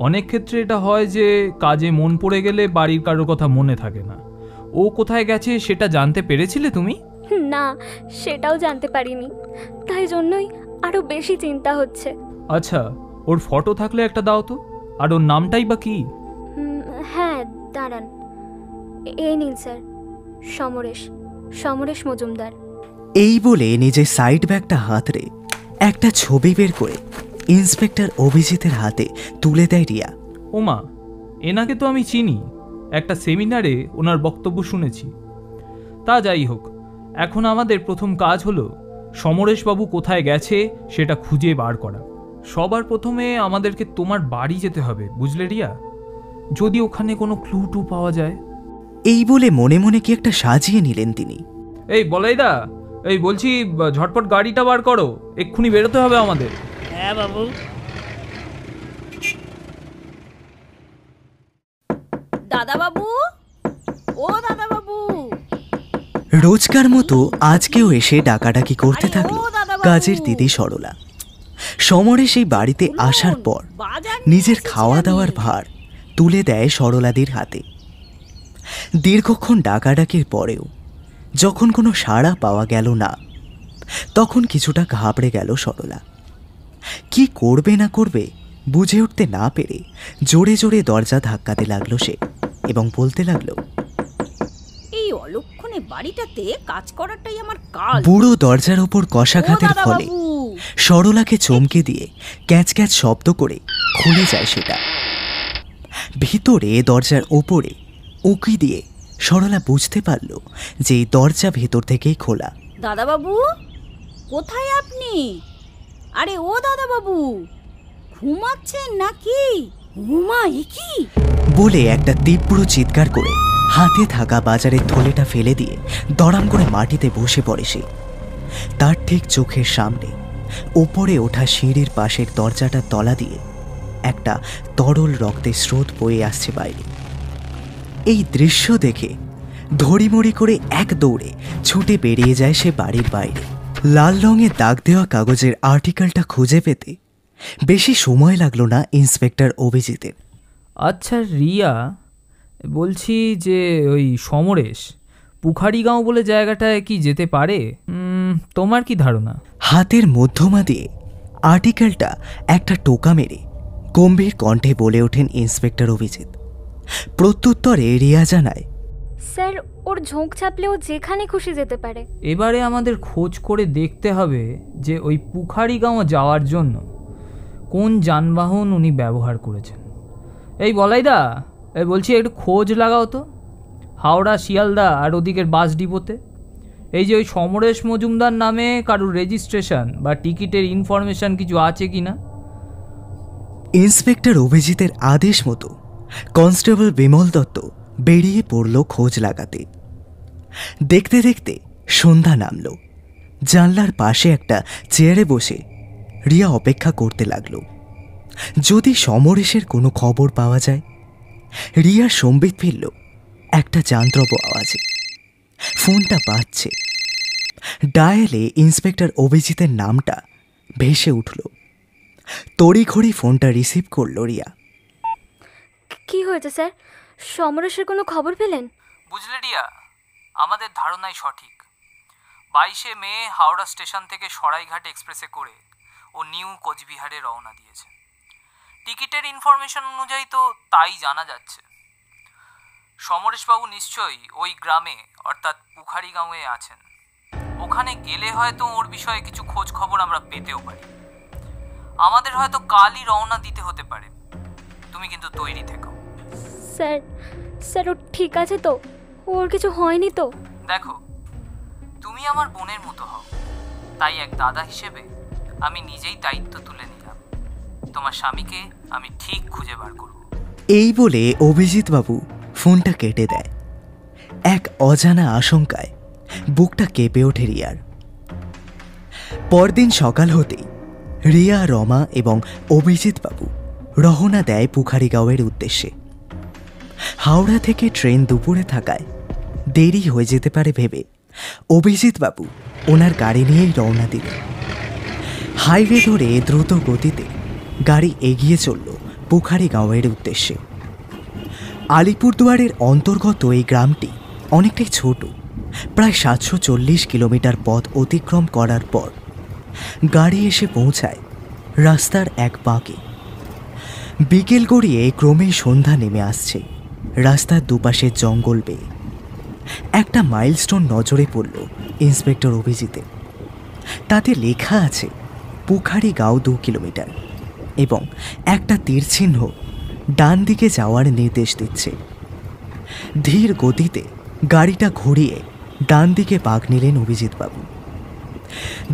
অনেক ক্ষেত্রে এটা হয় যে কাজে মন পড়ে গেলে বাড়ির কারোর কথা মনে থাকে না। ও কোথায় গেছে সেটা জানতে পেরেছিলে তুমি? না, সেটাও জানতে পারিনি, তাই জন্যই আরো বেশি চিন্তা হচ্ছে। আচ্ছা, ওর ফটো থাকলে একটা দাও তো। আর ওর নামটাই বা কি? হ্যাঁ দাঁড়ান, এই নিন স্যার, সমরেশ মজুমদার। এই বলে নিজের সাইড ব্যাগটা হাতড়ে একটা ছবি বের করে ইন্সপেক্টর অভিজিতের হাতে তুলে দেয় রিয়া। ওমা, এনাকে তো আমি চিনি, একটা সেমিনারে ওনার বক্তব্য শুনেছি। তা যাই হোক, এখন আমাদের প্রথম কাজ হলো সমরেশবাবু কোথায় গেছে সেটা খুঁজে বার করা। সবার প্রথমে আমাদেরকে তোমার বাড়ি যেতে হবে, বুঝলে রিয়া? যদি ওখানে কোনো ক্লু টু পাওয়া যায়। এই বলে মনে মনে কি একটা সাজিয়ে নিলেন তিনি। এই বলাইদা, এই বলছি, ঝটপট গাড়িটা বার করো, এক্ষুনি বেরোতে হবে আমাদের। হ্যাঁ বাবু। দাদা বাবু, ও দাদা বাবু। রোজকার মতো আজকেও এসে ডাকাডাকি করতে থাকলো কাজের দিদি সরলা। সমরেশ এই বাড়িতে আসার পর নিজের খাওয়া দাওয়ার ভার তুলে দেয় সরলাদির হাতে। দীর্ঘক্ষণ ডাকাডাকির পরেও যখন কোনো সাড়া পাওয়া গেল না, তখন কিছুটা ঘাবড়ে গেল সরলা। কি করবে না করবে বুঝে উঠতে না পেরে জোরে জোরে দরজা ধাক্কাতে লাগলো সে এবং বলতে লাগলো, এই অলক্ষণে বাড়িটাতে কাজ করাটাই আমার কাজ। বুড়ো দরজার ওপর কষাঘাতের ফলে সরলাকে চমকে দিয়ে ক্যাচ ক্যাচ শব্দ করে খুলে যায় সেটা। ভিতরে দরজার ওপরে উঁকি দিয়ে সরলা বুঝতে পারল যে এই দরজা ভেতর থেকেই খোলা। দাদা বাবু, কোথায় আপনি? আরে ও দাদা বাবু, ঘুমাচ্ছেন নাকি? ঘুমাই কি বলে একটা তীব্র চিৎকার করে হাতে থাকা বাজারের থলেটা ফেলে দিয়ে দড়াম করে মাটিতে বসে পড়ে সে। তার ঠিক চোখের সামনে ওপরে ওঠা সিঁড়ির পাশের দরজাটার তলা দিয়ে একটা তরল রক্তের স্রোত বয়ে আসছে বাইরে। এই দৃশ্য দেখে ধড়িমড়ি করে এক দৌড়ে ছুটে বেরিয়ে যায় সে বাড়ির বাইরে। লাল রঙের দাগ দেওয়া কাগজের আর্টিকেলটা খুঁজে পেতে বেশি সময় লাগলো না ইন্সপেক্টর অভিজিতের। আচ্ছা রিয়া, বলছি যে ওই সমরেশ পুখারিগাঁও বলে জায়গাটায় কি যেতে পারে? তোমার কি ধারণা? হাতের মধ্যমা দিয়ে আর্টিকেলটা একটা টোকা মেরে গম্ভীর কণ্ঠে বলে ওঠেন ইন্সপেক্টর অভিজিৎ। প্রত্যুত্তরে রিয়া জানায়, স্যার, ওর ঝোঁক ছাপলেও যেখানে খুশি যেতে পারে। এবারে আমাদের খোঁজ করে দেখতে হবে যে ওই পুখারিগাঁও যাওয়ার জন্য কোন যানবাহন উনি ব্যবহার করেছেন। এই বলাইদা, এই বলছি একটু খোঁজ লাগাও তো হাওড়া, শিয়ালদা আর ওদিকের বাস ডিপোতে। এই যে ওই সমরেশ মজুমদার নামে কারোর রেজিস্ট্রেশন বা টিকিটের ইনফরমেশন কিছু আছে কি না। ইন্সপেক্টর অভিজিতের আদেশ মতো কনস্টেবল বিমল দত্ত বেরিয়ে পড়ল খোঁজ লাগাতে। দেখতে দেখতে সন্ধ্যা নামল। জানলার পাশে একটা চেয়ারে বসে রিয়া অপেক্ষা করতে লাগলো যদি সমরেশের কোনো খবর পাওয়া যায়। রিয়ার সম্বিত ফিরল একটা যান্ত্রব আওয়াজে। ফোনটা বাজছে। ডায়ালে ইন্সপেক্টর অভিজিতের নামটা ভেসে উঠল। তড়িঘড়ি ফোনটা রিসিভ করল রিয়া। কি হয়েছে স্যার? সমরেশের কোনো খবর পেলেন? বুঝলে রিয়া, আমাদের ধারণাই সঠিক। 22শে মে হাওড়া স্টেশন থেকে সরাইঘাট এক্সপ্রেসে করে ও নিউ কোচবিহারে রওনা দিয়েছে। টিকিটের ইনফরমেশন অনুযায়ী তো তাই জানা যাচ্ছে। সমরেশবাবু নিশ্চয়ই ওই গ্রামে অর্থাৎ পুখারিগাঁওয়ে আছেন। ওখানে গেলে হয়তো ওর বিষয়ে কিছু খোঁজ খবর আমরা পেতেও পারি। আমাদের হয়তো কালই রওনা দিতে হতে পারে। তুমি কিন্তু তৈরি থেকো। স্যার ও ঠিক আছে তো? ওর কিছু হয়নি তো? দেখো, তুমি আমার বোনের মতো হও, তাই এক দাদা হিসেবে আমি নিজেই দায়িত্ব তুলে নিলাম। তোমার স্বামীকে আমি ঠিক খুঁজে বার করব। এই বলে অভিজিৎবাবু ফোনটা কেটে দেয়। এক অজানা আশঙ্কায় বুকটা কেঁপে ওঠে রিয়ার। পরদিন সকাল হতেই রিয়া, রমা এবং অভিজিৎবাবু রওনা দেয় পুখারিগাঁওয়ের উদ্দেশ্যে। হাওড়া থেকে ট্রেন দুপুরে থাকায় দেরি হয়ে যেতে পারে ভেবে অভিজিৎবাবু ওনার গাড়ি নিয়েই রওনা দিলেন। হাইওয়ে ধরে দ্রুত গতিতে গাড়ি এগিয়ে চলল পুখারিগাঁওয়ের উদ্দেশ্যে। আলিপুরদুয়ারের অন্তর্গত এই গ্রামটি অনেকটাই ছোট। প্রায় 740 কিলোমিটার পথ অতিক্রম করার পর গাড়ি এসে পৌঁছায় রাস্তার এক বাঁকে। বিকেল গড়িয়ে ক্রমেই সন্ধ্যা নেমে আসছে। রাস্তার দুপাশে জঙ্গল বেয়ে একটা মাইলস্টোন নজরে পড়ল ইন্সপেক্টর অভিজিতের। তাতে লেখা আছে পুখারিগাঁও 2 কিলোমিটার এবং একটা তীরচিহ্ন ডান দিকে যাওয়ার নির্দেশ দিচ্ছে। ধীর গতিতে গাড়িটা ঘুরিয়ে ডান দিকে পাক নিলেন অভিজিৎবাবু।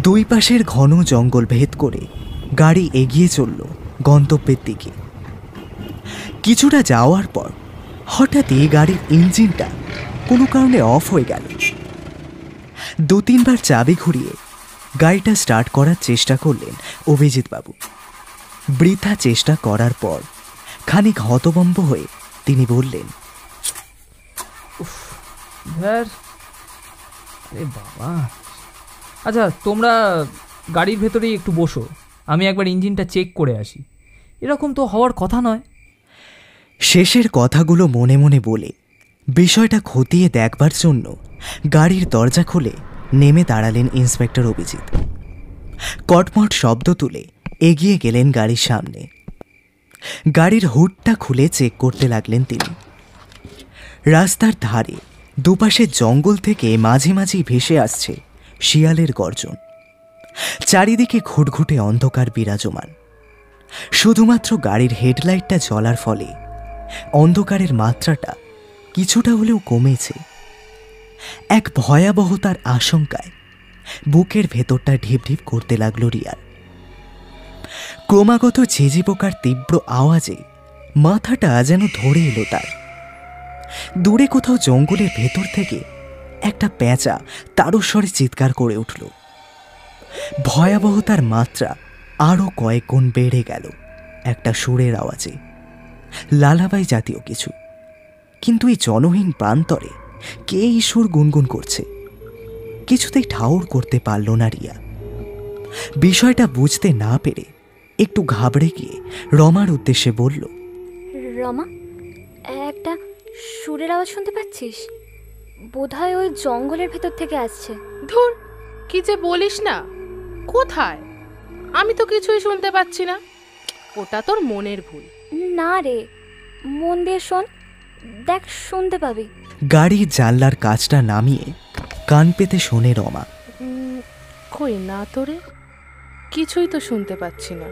দুই পাশের ঘন জঙ্গল ভেদ করে গাড়ি এগিয়ে চলল গন্তব্যের দিকে। কিছুটা যাওয়ার পর হঠাৎই গাড়ির ইঞ্জিনটা কোনো কারণে অফ হয়ে গেল। 2-3 বার চাবি ঘুরিয়ে গাড়িটা স্টার্ট করার চেষ্টা করলেন অভিজিৎবাবু। বৃথা চেষ্টা করার পর খানিক হতভম্ব হয়ে তিনি বললেন, আরে বাবা, আচ্ছা তোমরা গাড়ির ভেতরেই একটু বসো, আমি একবার ইঞ্জিনটা চেক করে আসি। এরকম তো হওয়ার কথা নয়। শেষের কথাগুলো মনে মনে বলে বিষয়টা খতিয়ে দেখবার জন্য গাড়ির দরজা খুলে নেমে দাঁড়ালেন ইন্সপেক্টর অভিজিৎ। কটমট শব্দ তুলে এগিয়ে গেলেন গাড়ির সামনে। গাড়ির হুডটা খুলে চেক করতে লাগলেন তিনি। রাস্তার ধারে দুপাশে জঙ্গল থেকে মাঝে মাঝে ভেসে আসছে শিয়ালের গর্জন। চারিদিকে ঘুটঘুটে অন্ধকার বিরাজমান। শুধুমাত্র গাড়ির হেডলাইটটা জ্বলার ফলে অন্ধকারের মাত্রাটা কিছুটা হলেও কমেছে। এক ভয়াবহতার আশঙ্কায় বুকের ভেতরটা ঢিপ ঢিপ করতে লাগলো রিয়ার। ক্রমাগত ঝিঝি পোকার তীব্র আওয়াজে মাথাটা যেন ধরে এলো তার। দূরে কোথাও জঙ্গলের ভেতর থেকে একটা পেঁচা তারস্বরে চিৎকার করে উঠল। ভয়াবহতার মাত্রা আরও কয়েক গুণ বেড়ে গেল একটা সুরের আওয়াজে, লালাবাই জাতীয় কিছু। কিন্তু এই জনহীন প্রান্তরে কে এই সুর গুনগুন করছে কিছুতেই ঠাউর করতে পারল না রিয়া। বিষয়টা বুঝতে না পেরে একটু ঘাবড়ে গিয়ে রমার উদ্দেশ্যে বলল, রমা, একটা সুরের আওয়াজ শুনতে পাচ্ছিস? বোধহয় ওই জঙ্গলের ভেতর থেকে আসছে। ধুর, কি যে বলিস না। কোথায়? আমি তো কিছুই শুনতে পাচ্ছি না। ওটা তোর মনের ভুল। না রে, মন দিয়ে শোন, দেখ শুনতে পাবি। গাড়ির জানলার কাজটা নামিয়ে কান পেতে শোনে রমা। কই না তোরে, কিছুই তো শুনতে পাচ্ছি না।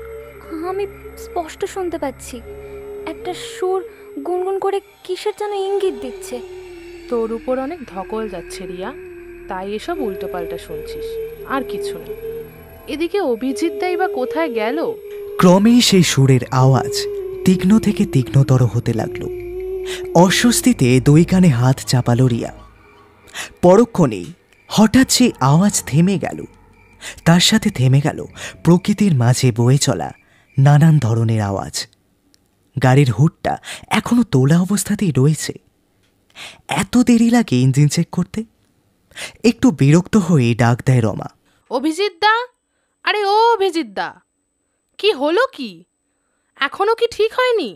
আমি স্পষ্ট শুনতে পাচ্ছি একটা সুর গুনগুন করে কিসের যেন ইঙ্গিত দিচ্ছে। তোর উপর অনেক ধকল যাচ্ছে রিয়া, তাই এসব উল্টোপাল্টা শুনছিস, আর কিছু না। এদিকে অভিজিৎ দাই বা কোথায় গেল? ক্রমেই সেই সুরের আওয়াজ তীক্ষ্ণ থেকে তীক্ষ্ণতর হতে লাগলো। অস্বস্তিতে দুই কানে হাত চাপালো রিয়া। পরক্ষণেই হঠাৎ সেই আওয়াজ থেমে গেল। তার সাথে থেমে গেল প্রকৃতির মাঝে বয়ে চলা নানান ধরনের আওয়াজ। গাড়ির হুডটা এখনো তোলা অবস্থাতেই রয়েছে। এত দেরি লাগে ইঞ্জিন চেক করতে? একটু বিরক্ত হয়ে ডাক দেয় রমা, অভিজিৎ দা, আরে ও অভিজিৎ দা, কি হলো? কি এখনো কি ঠিক হয়নি?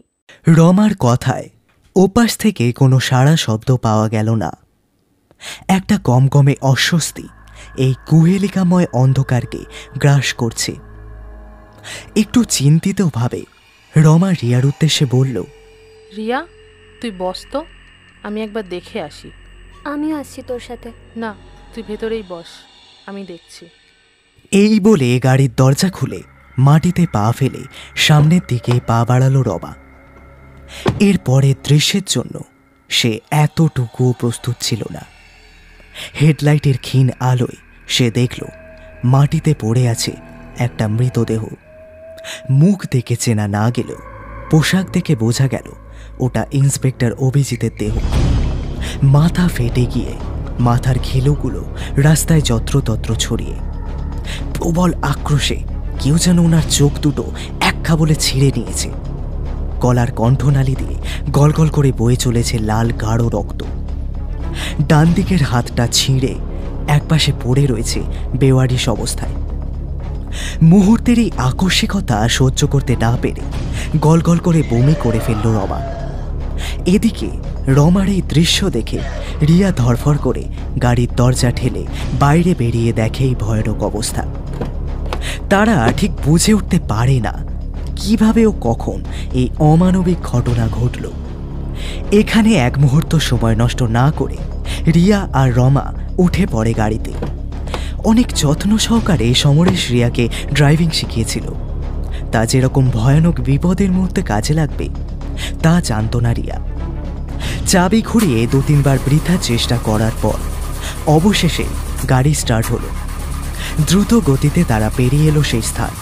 রমার কথায় ওপাশ থেকে কোনো সাড়া শব্দ পাওয়া গেল না। একটা গমগমে অস্বস্তি এই কুহেলিকাময় অন্ধকারকে গ্রাস করছে। একটু চিন্তিতভাবে রমা রিয়ার উদ্দেশ্যে বলল, রিয়া তুই বস তো, আমি একবার দেখে আসি। আমিও আসছি তোর সাথে। না, তুই ভেতরেই বস, আমি দেখছি। এই বলে গাড়ির দরজা খুলে মাটিতে পা ফেলে সামনের দিকে পা বাড়ালো রমা। এর পরের দৃশ্যের জন্য সে এতটুকুও প্রস্তুত ছিল না। হেডলাইটের ক্ষীণ আলোয় সে দেখল মাটিতে পড়ে আছে একটা মৃতদেহ। মুখ দেখে চেনা না গেলেও পোশাক দেখে বোঝা গেল ওটা ইন্সপেক্টর অভিজিতের দেহ। মাথা ফেটে গিয়ে মাথার ঘিলুগুলো রাস্তায় যত্রতত্র ছড়িয়ে। প্রবল আক্রোশে কেউ যেন ওনার চোখ দুটো এক খাবলে ছিঁড়ে নিয়েছে। গলার কণ্ঠনালী দিয়ে গলগল করে বয়ে চলেছে লাল গাঢ় রক্ত। ডান দিকের হাতটা ছিঁড়ে একপাশে পড়ে রয়েছে বেওয়ারিশ অবস্থায়। মুহূর্তের এই আকস্মিকতা সহ্য করতে না পেরে গলগল করে বমি করে ফেলল রমা। এদিকে রমার এই দৃশ্য দেখে রিয়া ধরফর করে গাড়ির দরজা ঠেলে বাইরে বেরিয়ে দেখে এই ভয়ানক অবস্থা। তারা ঠিক বুঝে উঠতে পারে না কিভাবে ও কখন এই অমানবিক ঘটনা ঘটল। এখানে এক মুহূর্ত সময় নষ্ট না করে রিয়া আর রমা উঠে পড়ে গাড়িতে। অনেক যত্ন সহকারে সমরেশ রিয়াকে ড্রাইভিং শিখিয়েছিল। তা যেরকম ভয়ানক বিপদের মুহূর্তে কাজে লাগবে তা জানত না রিয়া। চাবি ঘুরিয়ে 2-3 বার বৃথা চেষ্টা করার পর অবশেষে গাড়ি স্টার্ট হলো। দ্রুত গতিতে তারা পেরিয়ে এলো সেই স্থান।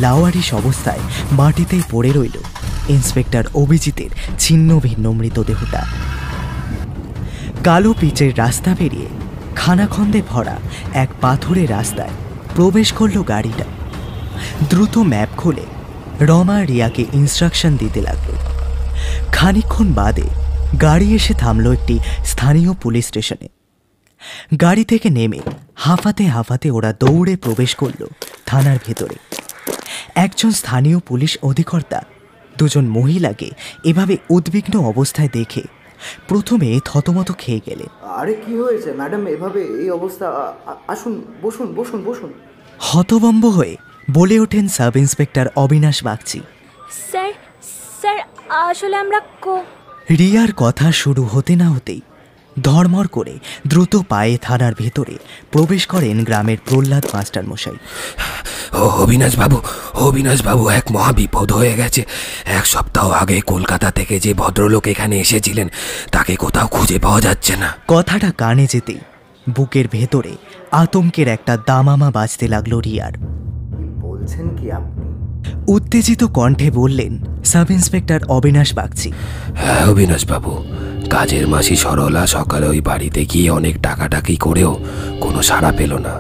লাওয়ারিশ অবস্থায় মাটিতেই পড়ে রইল ইন্সপেক্টর অভিজিতের ছিন্ন ভিন্ন মৃতদেহটা। কালো পিচের রাস্তা পেরিয়ে খানাখন্দে ভরা এক পাথুরে রাস্তায় প্রবেশ করল গাড়িটা। দ্রুত ম্যাপ খুলে রমা রিয়াকে ইনস্ট্রাকশন দিতে লাগল। খানিকক্ষণ বাদে গাড়ি এসে থামল একটি স্থানীয় পুলিশ স্টেশনে। গাড়ি থেকে নেমে হাঁফাতে হাঁফাতে ওরা দৌড়ে প্রবেশ করল থানার ভেতরে। একজন স্থানীয় পুলিশ অধিকর্তা 2 জন মহিলাকে এভাবে উদ্বিগ্ন অবস্থায় দেখে প্রথমে থতমত খেয়ে গেলেন। আরে কি হয়েছে ম্যাডাম, এভাবে এই অবস্থা? আসুন, বসুন বসুন বসুন। হতভম্ব হয়ে বলে ওঠেন sub inspector Abinash Bagchi. Sir sir আসলে আমরা রিয়ার কথা শুরু হতে না হতেই ধর্মর করে দ্রুত পায়ে থানার ভেতরে প্রবেশ করেন গ্রামের প্রহ্লাদ মাস্টার মশাই। অবিনাশ বাবু, এক মহা বিপদ হয়ে গেছে। 1 সপ্তাহ আগে কলকাতা থেকে যে ভদ্রলোক এখানে এসেছিলেন তাকে কোথাও খুঁজে পাওয়া যাচ্ছে না। কথাটা কানে যেতেই বুকের ভেতরে আতঙ্কের একটা দামামা বাজতে লাগলো রিয়ার। বলছেন কি আপনি? উত্তেজিত কণ্ঠে বললেন সাব ইন্সপেক্টর অবিনাশ বাগচি। হ্যাঁ অবিনাশ বাবু, কাজের মাসি সরলা সকালে ওই বাড়িতে গিয়ে অনেক টাকাটাকি করেও কোনো সাড়া পেল না।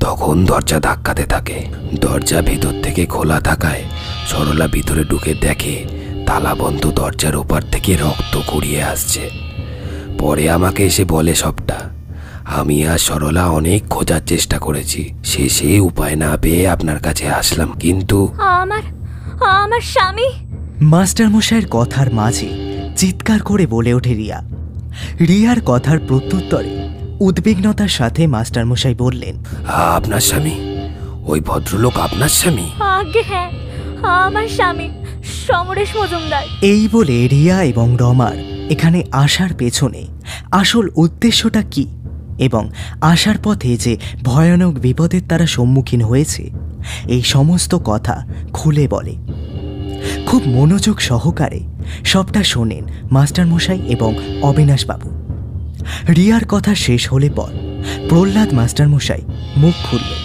তখন দরজা ধাক্কাতে থাকে। দরজা ভেতর থেকে খোলা থাকায় সরলা ভিতরে ঢুকে দেখে তালা বন্ধ, দরজার ওপার থেকে রক্ত গড়িয়ে আসছে। পরে আমাকে এসে বলে সবটা। আমি আর সরলা অনেক খোঁজার চেষ্টা করেছি, শেষে উপায় না পেয়ে আপনার কাছে আসলাম। কিন্তু আমার স্বামী। মাস্টার মশাইয়ের কথার মাঝে চিৎকার করে বলে ওঠে রিয়া। রিয়ার কথার প্রত্যুত্তরে উদ্বিগ্নতার সাথে মাস্টার মশাই বললেন, আপনার স্বামী? ওই ভদ্রলোক আপনার স্বামী? আগে হ্যাঁ, আমার স্বামী সমরেশ মজুমদার। এই বলে রিয়া এবং রমার এখানে আসার পেছনে আসল উদ্দেশ্যটা কি এবং আসার পথে যে ভয়ানক বিপদের তারা সম্মুখীন হয়েছে এই সমস্ত কথা খুলে বলে। খুব মনোযোগ সহকারে সবটা শোনেন মাস্টারমশাই এবং অবিনাশবাবু। রিয়ার কথা শেষ হলে পর প্রহ্লাদ মাস্টারমশাই মুখ খুললেন,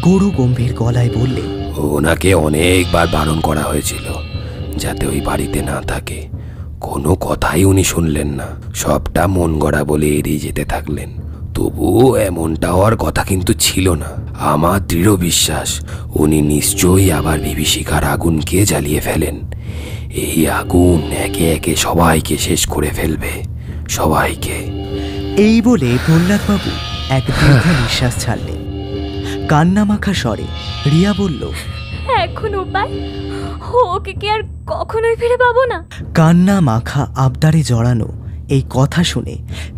গরু গম্ভীর গলায় বললেন, ওনাকে অনেকবার বারণ করা হয়েছিল যাতে ওই বাড়িতে না থাকে। কোনো কথাই উনি শুনলেন না, সবটা মন গড়া বলে এড়িয়ে যেতে থাকলেন। তবুও এমনটা হওয়ার কথা কিন্তু ছিল না। আমার দৃঢ় বিশ্বাস উনি নিশ্চয়ই আবার বিভীষিকার আগুনকে জ্বালিয়ে ফেলেন। এই আগুন একে একে সবাইকে শেষ করে ফেলবে, সবাইকে। এই বলে প্রহ্লাদবাবু এক দীর্ঘ নিঃশ্বাস ছাড়লেন। কান্নামাখা স্বরে রিয়া বলল, এখন উপায়? ওকে কি আর কখনোই ফিরে পাবো না? কান্না মাখা আবদারে জড়ানো এই কথা শুনে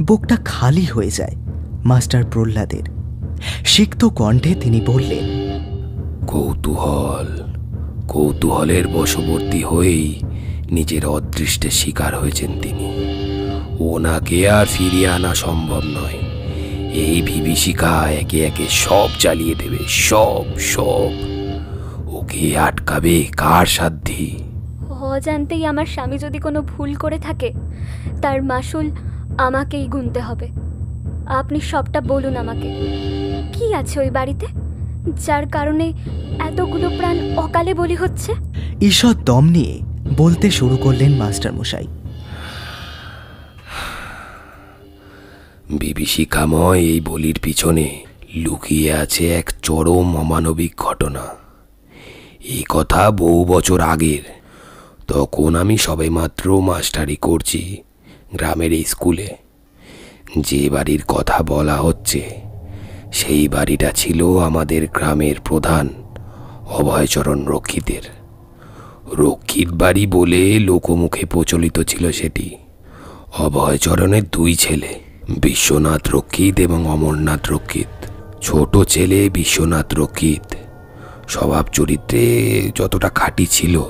বুকটা খালি হয়ে যায় মাস্টার প্রহ্লাদের। সিক্ত কণ্ঠে তিনি বললেন, কৌতূহলের বশবর্তী হয়েই নিজের অদৃষ্টের শিকার হয়েছেন তিনি। ওনাকে আর ফিরিয়ে আনা সম্ভব নয়। এই বিভীষিকা একে একে সব জ্বালিয়ে দেবে, সব। ওকে আটকাবে কার সাধ্যি? অজান্তেই আমার স্বামী যদি কোনো ভুল করে থাকে তার মাসুল আমাকেই গুনতে হবে। আপনি সবটা বলুন আমাকে। কি আছে ওই বাড়িতে? যার কারণে এতগুলো প্রাণ অকালে বলি হচ্ছে? ঈষৎ দম নিয়ে বলতে শুরু করলেন মাস্টারমশাই। বিভীষিকাময় এই বলির পিছনে লুকিয়ে আছে এক চরম অমানবিক ঘটনা। এই কথা বহু বছর আগের। তখন আমি সবেমাত্র মাস্টারি করছি গ্রামের এই স্কুলে। যে বাড়ির কথা বলা হচ্ছে সেই বাড়িটা ছিল আমাদের গ্রামের প্রধান অভয়চরণ রক্ষিতের। রক্ষিত বাড়ি বলে লোকমুখে প্রচলিত ছিল সেটি। অভয়চরণের দুই ছেলে, বিশ্বনাথ রক্ষিত এবং অমরনাথ রক্ষিত। ছোট ছেলে বিশ্বনাথ রক্ষিত স্বভাব চরিত্রে যতটা খাঁটি ছিল,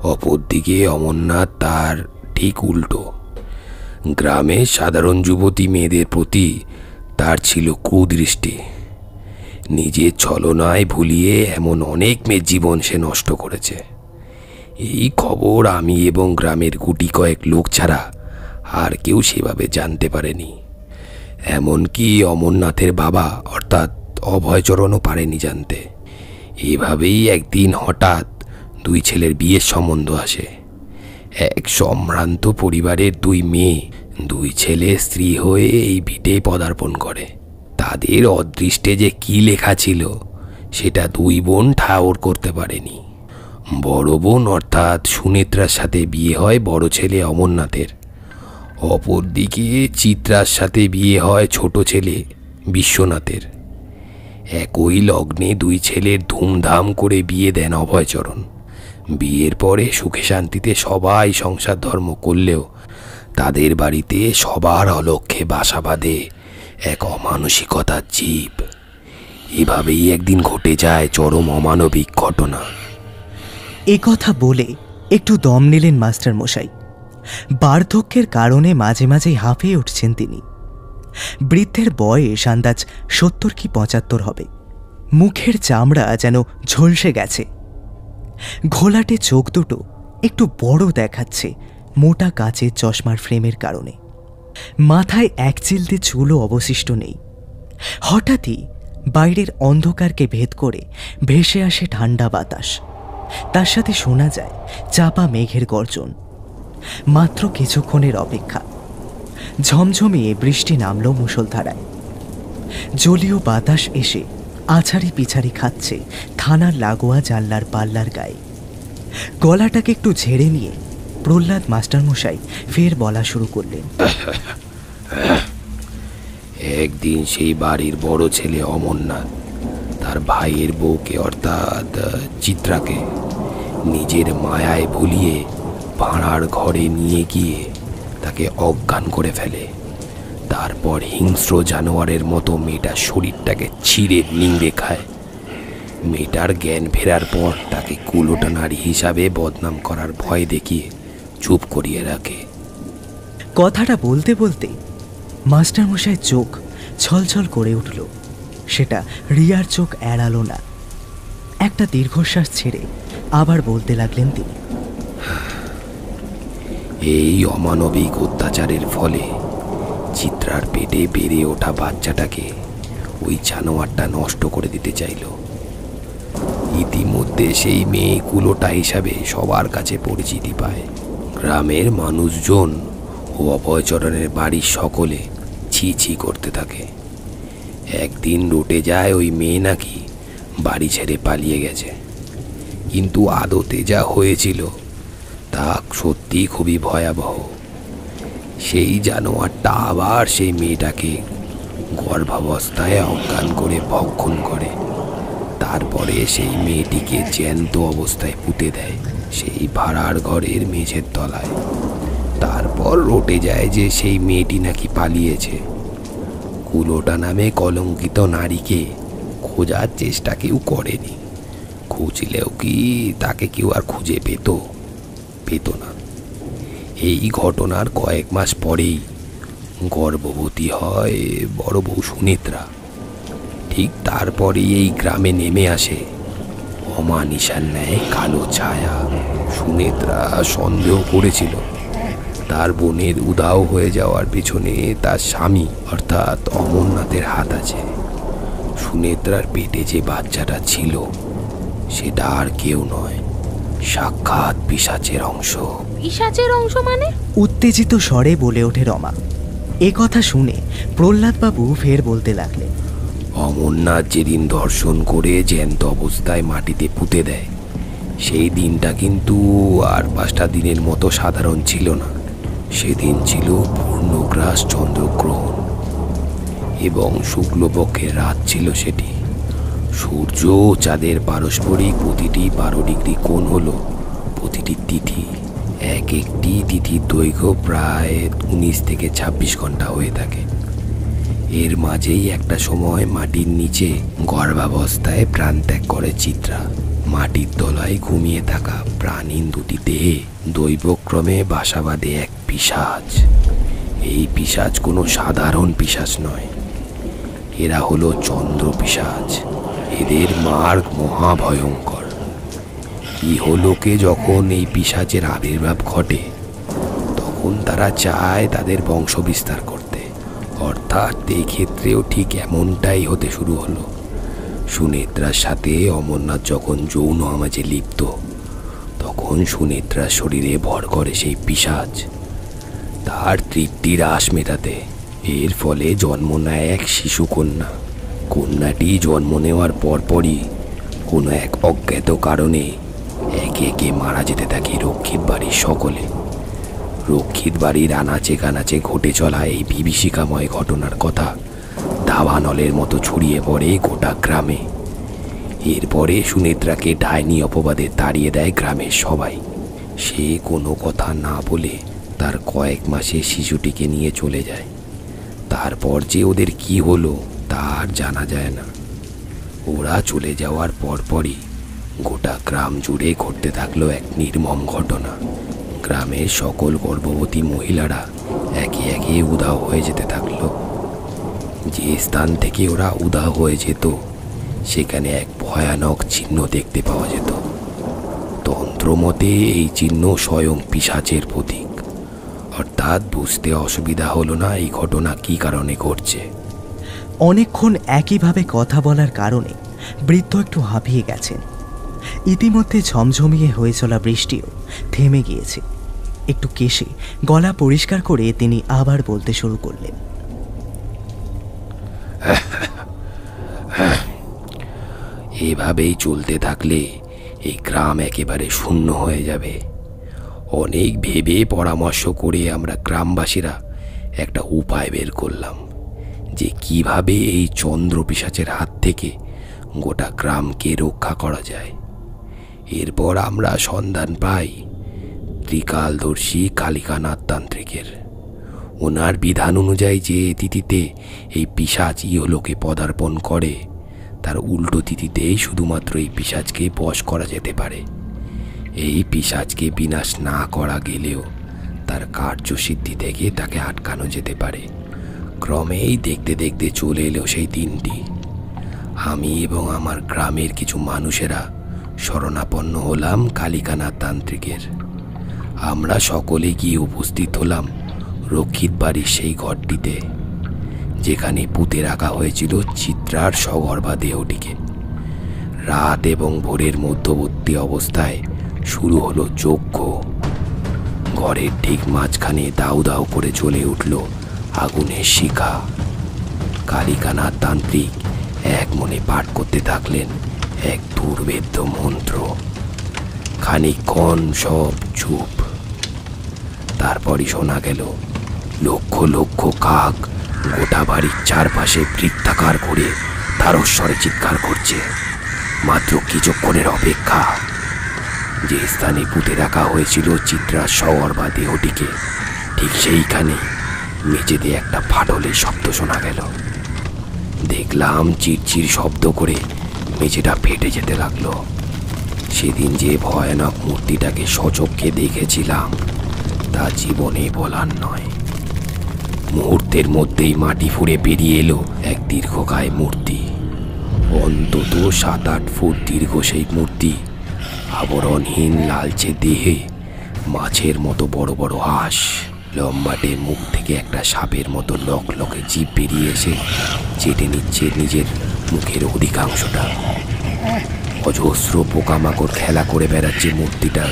অপরদিকে অমরনাথ তার ঠিক উল্টো। গ্রামের সাধারণ যুবতী মেয়েদের প্রতি তার ছিল কুদৃষ্টি। নিজের ছলনায় ভুলিয়ে এমন অনেক মেয়ের জীবন সে নষ্ট করেছে। এই খবর আমি এবং গ্রামের গুটি কয়েক লোক ছাড়া আর কেউ সেভাবে জানতে পারেনি। এমনকি অমরনাথের বাবা অর্থাৎ অভয়চরণও পারেনি জানতে। এভাবেই একদিন হঠাৎ দুই ছেলের বিয়ের সম্বন্ধ আসে। এক সম্ভ্রান্ত পরিবারের দুই মেয়ে, দুই ছেলে স্ত্রী হয়ে এই ভিটে পদার্পণ করে। তাদের অদৃষ্টে যে কি লেখা ছিল সেটা দুই বোন ঠাওর করতে পারেনি। বড় বোন অর্থাৎ সুনেত্রার সাথে বিয়ে হয় বড় ছেলে অমরনাথের। অপরদিকে চিত্রার সাথে বিয়ে হয় ছোট ছেলে বিশ্বনাথের। একই লগ্নে দুই ছেলের ধুমধাম করে বিয়ে দেন অভয়চরণ। বিয়ের পরে সুখে শান্তিতে সবাই সংসার ধর্ম করলেও তাদের বাড়িতে সবার অলক্ষ্যে বাসা বাঁধে এক অমানসিকতার জীব। এভাবেই একদিন ঘটে যায় চরম অমানবিক ঘটনা। এ কথা বলে একটু দম নিলেন মাস্টারমশাই। বার্ধক্যের কারণে মাঝে মাঝেই হাঁপিয়ে উঠছেন তিনি। বৃদ্ধের বয়স আন্দাজ 70 কি 75 হবে। মুখের চামড়া যেন ঝলসে গেছে। ঘোলাটে চোখ দুটো একটু বড় দেখাচ্ছে মোটা কাচের চশমার ফ্রেমের কারণে। মাথায় এক চিলতে চুলও অবশিষ্ট নেই। হঠাৎই বাইরের অন্ধকারকে ভেদ করে ভেসে আসে ঠান্ডা বাতাস। তার সাথে শোনা যায় চাপা মেঘের গর্জন। মাত্র কিছুক্ষণের অপেক্ষা, ঝমঝমিয়ে বৃষ্টি নামল মুষলধারায়। জলীয় বাতাস এসে আছাড়ি পিছাড়ি খাচ্ছে থানার লাগোয়া জানলার পাল্লার গায়ে। গলাটাকে একটু ঝেড়ে নিয়ে প্রহ্লাদ মাস্টারমশাই ফের বলা শুরু করলেন। একদিন সেই বাড়ির বড় ছেলে অমরনাথ তার ভাইয়ের বউকে অর্থাৎ চিত্রাকে নিজের মায়ায় ভুলিয়ে ভাড়ার ঘরে নিয়ে গিয়ে তাকে অজ্ঞান করে ফেলে। তারপর হিংস্র জানোয়ারের মতো মেয়েটার শরীরটাকে ছিঁড়ে নিংড়ে খায়। মেয়েটার জ্ঞান ফেরার পর তাকে কুলোটা নারী হিসাবে বদনাম করার ভয় দেখিয়ে চুপ করিয়ে রাখে। কথাটা বলতে বলতে মাস্টারমশাইয়ের চোখ ছলছল করে উঠল। সেটা রিয়ার চোখ এড়ালো না। একটা দীর্ঘশ্বাস ছেড়ে আবার বলতে লাগলেন তিনি। এই অমানবিক অত্যাচারের ফলে চিত্রার পেটে বেড়ে ওঠা বাচ্চাটাকে ওই জানোয়ারটা নষ্ট করে দিতে চাইল। ইতিমধ্যে সেই মেয়ে কুলোটা হিসাবে সবার কাছে পরিচিতি পায়। গ্রামের মানুষজন ও অভয়চরণের বাড়ির সকলে ছি ছি করতে থাকে। একদিন রটে যায় ওই মেয়ে নাকি বাড়ি ছেড়ে পালিয়ে গেছে। কিন্তু আদতে যা হয়েছিল তা সত্যি খুবই ভয়াবহ। সেই জানোয়ারটা আবার সেই মেয়েটাকে গর্ভাবস্থায় অজ্ঞান করে ভক্ষণ করে। তারপরে সেই মেয়েটিকে জ্যান্ত অবস্থায় পুঁতে দেয় সেই ভাড়ার ঘরের মেঝের তলায়। তারপর রটে যায় যে সেই মেয়েটি নাকি পালিয়েছে। কুলোটা নামে কলঙ্কিত নারীকে খোঁজার চেষ্টা কেউ করেনি। খুঁজলেও কি তাকে কেউ আর খুঁজে পেত না। এই ঘটনার কয়েক মাস পরেই গর্ভবতী হয় বড় বউ সুনেত্রা। ঠিক তারপরেই এই গ্রামে নেমে আসে অমানিসার ন্যায় কালো ছায়া। সুনেত্রা সন্দেহ করেছিল তার বোনের উধাও হয়ে যাওয়ার পেছনে তার স্বামী অর্থাৎ অমরনাথের হাত আছে। সুনেত্রার পেটে যে বাচ্চাটা ছিল সেটা আর কেউ নয়, সাক্ষাৎ পিশাচের অংশ। পিশাচের অংশ মানে? উত্তেজিত স্বরে বলে ওঠে রমা। এ কথা শুনে প্রহ্লাদবাবু ফের বলতে লাগলেন, অমরনাথ যেদিন দর্শন করে জ্যান্ত অবস্থায় মাটিতে পুঁতে দেয়, সেই দিনটা কিন্তু আর 5টা দিনের মতো সাধারণ ছিল না। সেদিন ছিল পূর্ণগ্রাস চন্দ্রগ্রহণ এবং শুক্লপক্ষের রাত ছিল সেটি। সূর্য ও চাঁদের পারস্পরিক প্রতিটি 12 ডিগ্রি কোণ হলো প্রতিটি তিথি। একটি তিথির দৈর্ঘ্য প্রায় 19 থেকে 26 ঘন্টা হয়ে থাকে। এর মাঝেই একটা সময় মাটির নিচে গর্ভাবস্থায় প্রাণত্যাগ করে চিত্রা। মাটির তলায় ঘুমিয়ে থাকা প্রাণীর 2টি দেহে দৈবক্রমে বাসা বাঁধে এক পিশাচ। এই পিশাচ কোনো সাধারণ পিশাচ নয়, এরা হলো চন্দ্র পিশাচ। এদের মার্গ মহাভয়ঙ্কর। ইহলোকে যখন এই পিশাচের আবির্ভাব ঘটে তখন তারা চায় তাদের বংশ বিস্তার করতে, অর্থাৎ এই ক্ষেত্রেও ঠিক এমনটাই হতে শুরু হলো। সুনেত্রার সাথে অমরনাথ যখন যৌন আমাজে লিপ্ত, তখন সুনেত্রার শরীরে ভর করে সেই পিশাচ তার তৃপ্তির আশ মেটাতে। এর ফলে জন্ম নেয় এক শিশু কন্যা। কন্যাটি জন্ম নেওয়ার পরপরই কোনো এক অজ্ঞাত কারণে একে একে মারা যেতে থাকে রক্ষিত বাড়ির সকলে। রক্ষিত বাড়ির আনাচে কানাচে ঘটে চলা এই বিভীষিকাময় ঘটনার কথা দাবানলের মতো ছড়িয়ে পড়ে গোটা গ্রামে। এরপরে সুনেত্রাকে ডাইনি অপবাদে তাড়িয়ে দেয় গ্রামের সবাই। সে কোনো কথা না বলে তার কয়েক মাসে শিশুটিকে নিয়ে চলে যায়। তারপর যে ওদের কি হলো তা আর জানা যায় না। ওরা চলে যাওয়ার পরপরই গোটা গ্রাম জুড়ে ঘটতে থাকলো এক নির্মম ঘটনা। গ্রামের সকল গর্ভবতী মহিলারা একে একে উধাও হয়ে যেতে থাকলো। যে স্থান থেকে ওরা উধাও হয়ে যেত সেখানে এক ভয়ানক চিহ্ন দেখতে পাওয়া যেত। তন্ত্রমতে এই চিহ্ন স্বয়ং পিশাচের প্রতীক। অর্থাৎ বুঝতে অসুবিধা হলো না এই ঘটনা কী কারণে ঘটছে। অনেকক্ষণ একইভাবে কথা বলার কারণে বৃদ্ধ একটু হাঁপিয়ে গেছেন। ইতিমধ্যে ঝমঝমিয়ে হয়ে চলা বৃষ্টিও থেমে গিয়েছে। একটু কেশে গলা পরিষ্কার করে তিনি আবার বলতে শুরু করলেন, এভাবেই চলতে থাকলে এই গ্রাম একেবারে শূন্য হয়ে যাবে। অনেক ভেবে পরামর্শ করে আমরা গ্রামবাসীরা একটা উপায় বের করলাম যে কিভাবে এই চন্দ্র পিশাচের হাত থেকে গোটা গ্রামকে রক্ষা করা যায়। এরপর আমরা সন্ধান পাই ত্রিকালদর্শী কালিকানাথ তান্ত্রিকের। ওনার বিধান অনুযায়ী যে তিথিতে এই পিশাচ ইহলোকে পদার্পণ করে তার উল্টো তিথিতেই শুধুমাত্র এই পিশাচকে বশ করা যেতে পারে। এই পিশাচকে বিনাশ না করা গেলেও তার কার্যসিদ্ধি থেকে তাকে আটকানো যেতে পারে। ক্রমেই দেখতে দেখতে চলে এলো সেই দিনটি। আমি এবং আমার গ্রামের কিছু মানুষেরা শরণাপন্ন হলাম কালিকানাথ তান্ত্রিকের। আমরা সকলে গিয়ে উপস্থিত হলাম রক্ষিত বাড়ির সেই ঘরটিতে যেখানে পুঁতে রাখা হয়েছিল চিত্রার সগর্ভা দেহটিকে। রাত এবং ভোরের মধ্যবর্তী অবস্থায় শুরু হলো যজ্ঞ। ঘরের ঠিক মাঝখানে দাউ দাউ করে জ্বলে উঠল আগুনের শিখা। কালিকানাথ তান্ত্রিক এক মনে পাঠ করতে থাকলেন এক দুর্ভেদ্য মন্ত্র। খানিকক্ষণ সব চুপ। তারপরই শোনা গেল লক্ষ লক্ষ কাক গোটা বাড়ির চারপাশে বৃত্তাকার করে তারস্বরে চিৎকার করছে। মাত্র কিছুক্ষণের অপেক্ষা। যে স্থানে পুঁতে রাখা হয়েছিল চিত্রার সগর্ভা দেহটিকে ঠিক সেইখানে মেঝেতে একটা ফাটলের শব্দ শোনা গেল। দেখলাম চিরচির শব্দ করে মেঝেটা ফেটে যেতে লাগলো। সেদিন যে ভয়ানক মূর্তিটাকে সচক্ষে দেখেছিলাম তা জীবনে বলার নয়। মুহূর্তের মধ্যেই মাটি ফুঁড়ে বেরিয়ে এলো এক দীর্ঘকায় মূর্তি। অন্তত 7-8 ফুট দীর্ঘ সেই মূর্তি আবরণহীন লালচে দেহে মাছের মতো বড় বড় হাঁস। লম্বাটে মুখ থেকে একটা সাপের মতো লকলকে জিভ বেরিয়ে এসে চেটে নিচ্ছে নিজের মুখের অধিকাংশটা। অজস্র পোকামাকড় খেলা করে বেড়াচ্ছে মূর্তিটা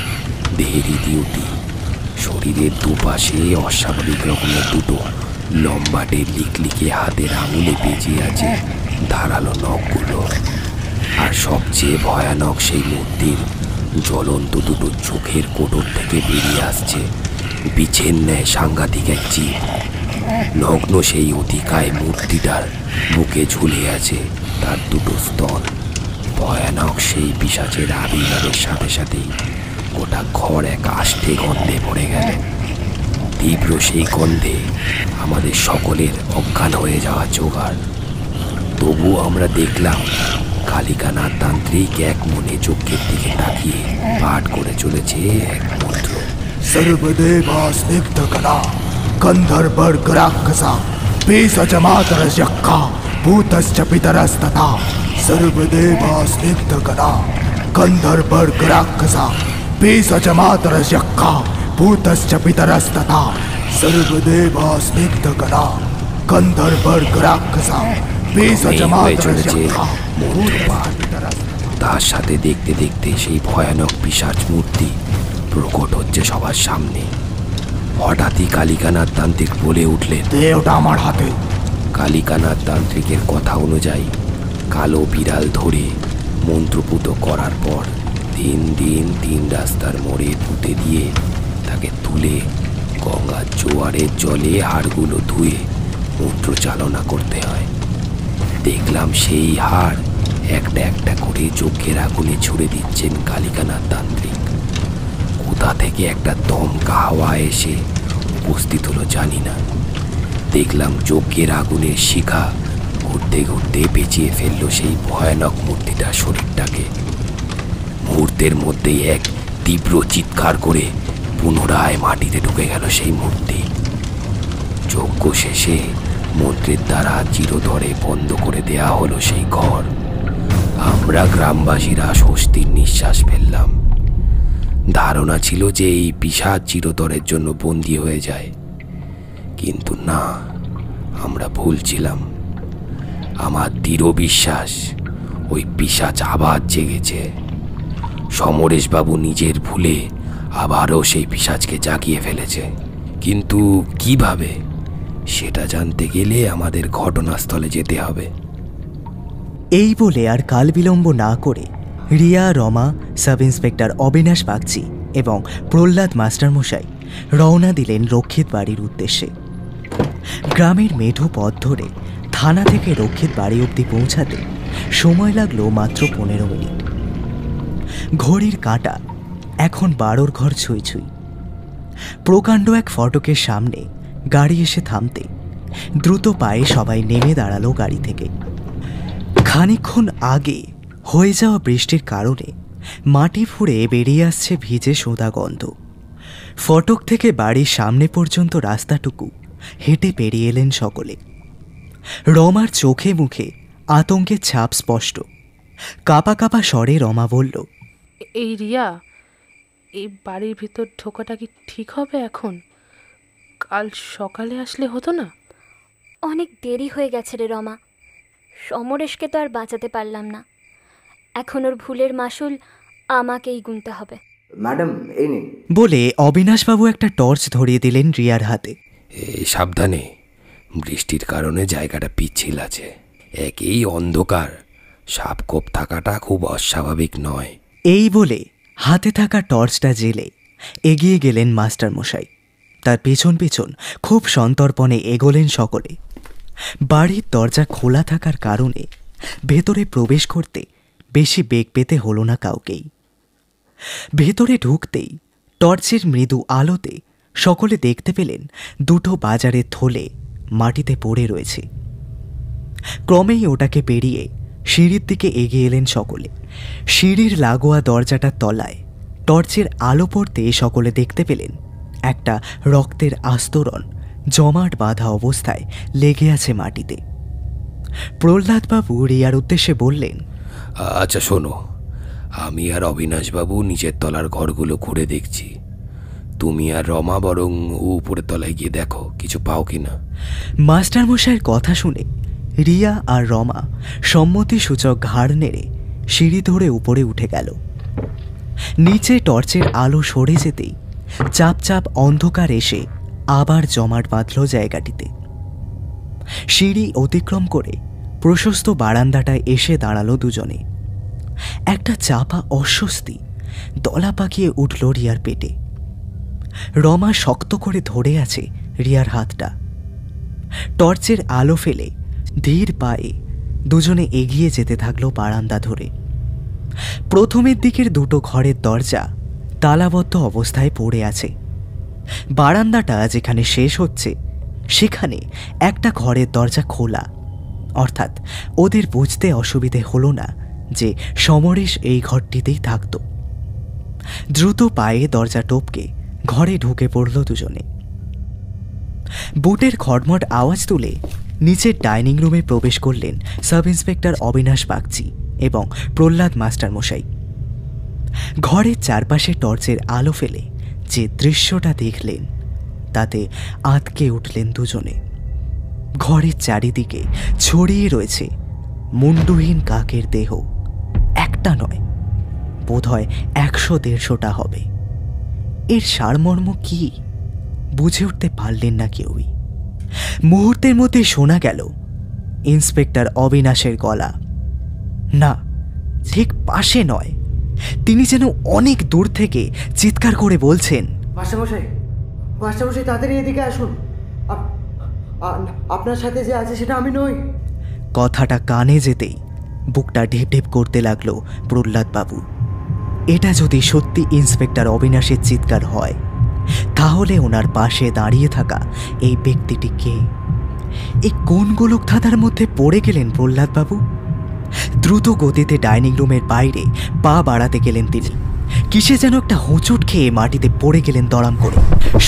দেহের ইতিউতি। শরীরের দুপাশে অস্বাভাবিক রকমের দুটো লম্বাটে লিকলিকে হাতের আঙুলে বেজে আছে ধারালো নখগুলো। আর সবচেয়ে ভয়ানক সেই মূর্তির জ্বলন্ত দুটো চোখের কোটর থেকে বেরিয়ে আসছে বিছের ন্যায় সাংঘাতিক এক জীব। নগ্ন সেই অতিকায় মূর্তিটার বুকে ঝুলে আছে তার দুটো স্তন। ভয়ানক সেই পিশাচের আবির্ভাবের সাথে সাথেই গোটা ঘর এক আষ্টে গন্ধে ভরে গেল। তীব্র সেই গন্ধে আমাদের সকলের অজ্ঞান হয়ে যাওয়া জোগাড়। তবুও আমরা দেখলাম কালিকানাথ তান্ত্রিক এক মনে চোখের দিকে তাকিয়ে পাঠ করে চলেছে এক মন্ত্র। सर्वदेवा स्निग्धकला गन्धर्वर्गराक्षसा पेशजमातरस्यक्का भूतश्च पितरस्तथा सर्वदेवा स्निग्धकला गन्धर्वर्गराक्षसा पेशजमातरस्यक्का भूतश्च पितरस्तथा सर्वदेवा स्निग्धकला गन्धर्वर्गराक्षसा पेशजमातरस्यक्का भूतश्च पितरस्तथा। তার সাথে দেখতে দেখতে সেই ভয়ানক পিশাচ মূর্তি প্রকট হচ্ছে সবার সামনে। হঠাৎই কালিকানাথ তান্ত্রিক বলে উঠলেন, ওটা আমার হাতে। কালিকানাথ তান্ত্রিকের কথা অনুযায়ী কালো বিড়াল ধরে মন্ত্রপুত করার পর 3 দিন 3 রাস্তার মোড়ে পুঁতে দিয়ে তাকে তুলে গঙ্গার জোয়ারের জলে হাড়গুলো ধুয়ে মন্ত্র চালনা করতে হয়। দেখলাম সেই হাড় একটা একটা করে চোখের আগুনে ছুড়ে দিচ্ছেন কালিকানাথ তান্ত্রিক। কোথা থেকে একটা দমকা হাওয়া এসে উপস্থিত হলো জানি না। দেখলাম চোখের আগুনের শিখা ঘুরতে ঘুরতে পেঁচিয়ে ফেললো সেই ভয়ানক মূর্তিটার শরীরটাকে। মুহূর্তের মধ্যেই এক তীব্র চিৎকার করে পুনরায় মাটিতে ঢুকে গেল সেই মূর্তি। যজ্ঞ শেষে মন্ত্রের দ্বারা চিরতরে বন্ধ করে দেয়া হলো সেই ঘর। আমরা গ্রামবাসীরা স্বস্তির নিঃশ্বাস ফেললাম। ধারণা ছিল যে এই পিশাচ চিরতরের জন্য বন্দী হয়ে যায়, কিন্তু না, আমরা ভুল ছিলাম। আমার দৃঢ় বিশ্বাস ওই পিশাচ আবার জেগেছে। সমরেশবাবু নিজের ভুলে আবারও সেই পিশাচকে জাগিয়ে ফেলেছে, কিন্তু কিভাবে সেটা জানতে গেলে আমাদের ঘটনাস্থলে যেতে হবে। এই বলে আর কাল বিলম্ব না করে রিয়া, রমা, সাব ইন্সপেক্টর অবিনাশ বাগচি এবং প্রহ্লাদ মাস্টারমশাই রওনা দিলেন রক্ষিত বাড়ির উদ্দেশ্যে। গ্রামের মেঠো পথ ধরে থানা থেকে রক্ষিত বাড়ি অবধি পৌঁছাতে সময় লাগলো মাত্র 15 মিনিট। ঘড়ির কাঁটা এখন 12র ঘর ছুঁই ছুঁই। প্রকাণ্ড এক ফটকের সামনে গাড়ি এসে থামতে দ্রুত পায়ে সবাই নেমে দাঁড়ালো গাড়ি থেকে। খানিকক্ষণ আগে হয়ে যাওয়া বৃষ্টির কারণে মাটি ফুঁড়ে বেরিয়ে আসছে ভিজে সোঁদা গন্ধ। ফটক থেকে বাড়ির সামনে পর্যন্ত রাস্তাটুকু হেঁটে পেরিয়ে এলেন সকলে। রমার চোখে মুখে আতঙ্কের ছাপ স্পষ্ট। কাঁপা কাঁপা স্বরে রমা বলল, এই রিয়া, এই বাড়ির ভিতর ঢোকাটা কি ঠিক হবে এখন? কাল সকালে আসলে হতো না? অনেক দেরি হয়ে গেছে রে রমা। সমরেশকে তো আর বাঁচাতে পারলাম না। এখন ওর ভুলের মাসুল আমাকেই গুনতে হবে। ম্যাডাম এই নিন। বলে অবিনাশবাবু একটা টর্চ ধরিয়ে দিলেন রিয়ার হাতে। সাবধানে, বৃষ্টির কারণে জায়গাটা পিচ্ছিল আছে। একই অন্ধকার, সাপকোপ থাকাটা খুব অস্বাভাবিক নয়। এই বলে হাতে থাকা টর্চটা জেলে এগিয়ে গেলেন মাস্টারমশাই। তার পেছন পেছন খুব সন্তর্পণে এগোলেন সকলে। বাড়ির দরজা খোলা থাকার কারণে ভেতরে প্রবেশ করতে বেশি বেগ পেতে হলো না কাউকেই। ভেতরে ঢুকতেই টর্চের মৃদু আলোতে সকলে দেখতে পেলেন দুটো বাজারের থলে মাটিতে পড়ে রয়েছে। ক্রমেই ওটাকে পেরিয়ে সিঁড়ির দিকে এগিয়ে এলেন সকলে। সিঁড়ির লাগোয়া দরজাটার তলায় টর্চের আলো পড়তে সকলে দেখতে পেলেন একটা রক্তের আস্তরণ জমাট বাঁধা অবস্থায় লেগে আছে মাটিতে। প্রহ্লাদবাবু রিয়ার উদ্দেশ্যে বললেন, আচ্ছা শোনো, আমি আর অবিনাশবাবু নিচের তলার ঘরগুলো ঘুরে দেখছি। তুমি আর রমা বরং উপরের তলায় গিয়ে দেখো কিছু পাও কিনা। মাস্টারমশাইয়ের কথা শুনে রিয়া আর রমা সম্মতিসূচক ঘাড় নেড়ে সিঁড়ি ধরে উপরে উঠে গেল। নিচে টর্চের আলো সরে যেতেই চাপ চাপ অন্ধকার এসে আবার জমাট বাঁধল জায়গাটিতে। সিঁড়ি অতিক্রম করে প্রশস্ত বারান্দাটায় এসে দাঁড়ালো দুজনে। একটা চাপা অস্বস্তি দলা পাকিয়ে উঠল রিয়ার পেটে। রমা শক্ত করে ধরে আছে রিয়ার হাতটা। টর্চের আলো ফেলে ধীর পায়ে দুজনে এগিয়ে যেতে থাকলো বারান্দা ধরে। প্রথমের দিকের দুটো ঘরের দরজা তালাবদ্ধ অবস্থায় পড়ে আছে। বারান্দাটা যেখানে শেষ হচ্ছে সেখানে একটা ঘরের দরজা খোলা, অর্থাৎ ওদের বুঝতে অসুবিধে হলো না যে সমরেশ এই ঘরটিতেই থাকত। দ্রুত পায়ে দরজা টপকে ঘরে ঢুকে পড়ল দুজনে। বুটের খটমট আওয়াজ তুলে নিচের ডাইনিং রুমে প্রবেশ করলেন সাব ইন্সপেক্টর অবিনাশ বাগচি এবং প্রহ্লাদ মাস্টার মশাই। ঘরের চারপাশে টর্চের আলো ফেলে যে দৃশ্যটা দেখলেন তাতে আঁতকে উঠলেন দুজনে। ঘরের চারিদিকে ছড়িয়ে রয়েছে মুন্ডুহীন কাকের দেহ। একটা নয়, বোধহয় 100-150টা হবে। এর সারমর্ম কি বুঝে উঠতে পারলেন না কেউই। মুহূর্তের মধ্যে শোনা গেল ইন্সপেক্টর অবিনাশের গলা। না, ঠিক পাশে নয়, তিনি যেন অনেক দূর থেকে চিৎকার করে বলছেন, মাস্টারমশাই, মাস্টারমশাই তাড়াতাড়ি এদিকে আসুন, আপনার সাথে যে আছে সেটা আমি নই। কথাটা কানে যেতেই বুকটা ঢেপ ঢেপ করতে লাগলো প্রহ্লাদ বাবু। এটা যদি সত্যি ইন্সপেক্টর অবিনাশের চিৎকার হয় তাহলে ওনার পাশে দাঁড়িয়ে থাকা এই ব্যক্তিটি কে? এই কোন গোলক ধাঁধার মধ্যে পড়ে গেলেন প্রহ্লাদ বাবু? দ্রুত গতিতে ডাইনিং রুমের বাইরে পা বাড়াতে গেলেন তিনি। কিসে যেন একটা হোঁচট খেয়ে মাটিতে পড়ে গেলেন দড়াম করে।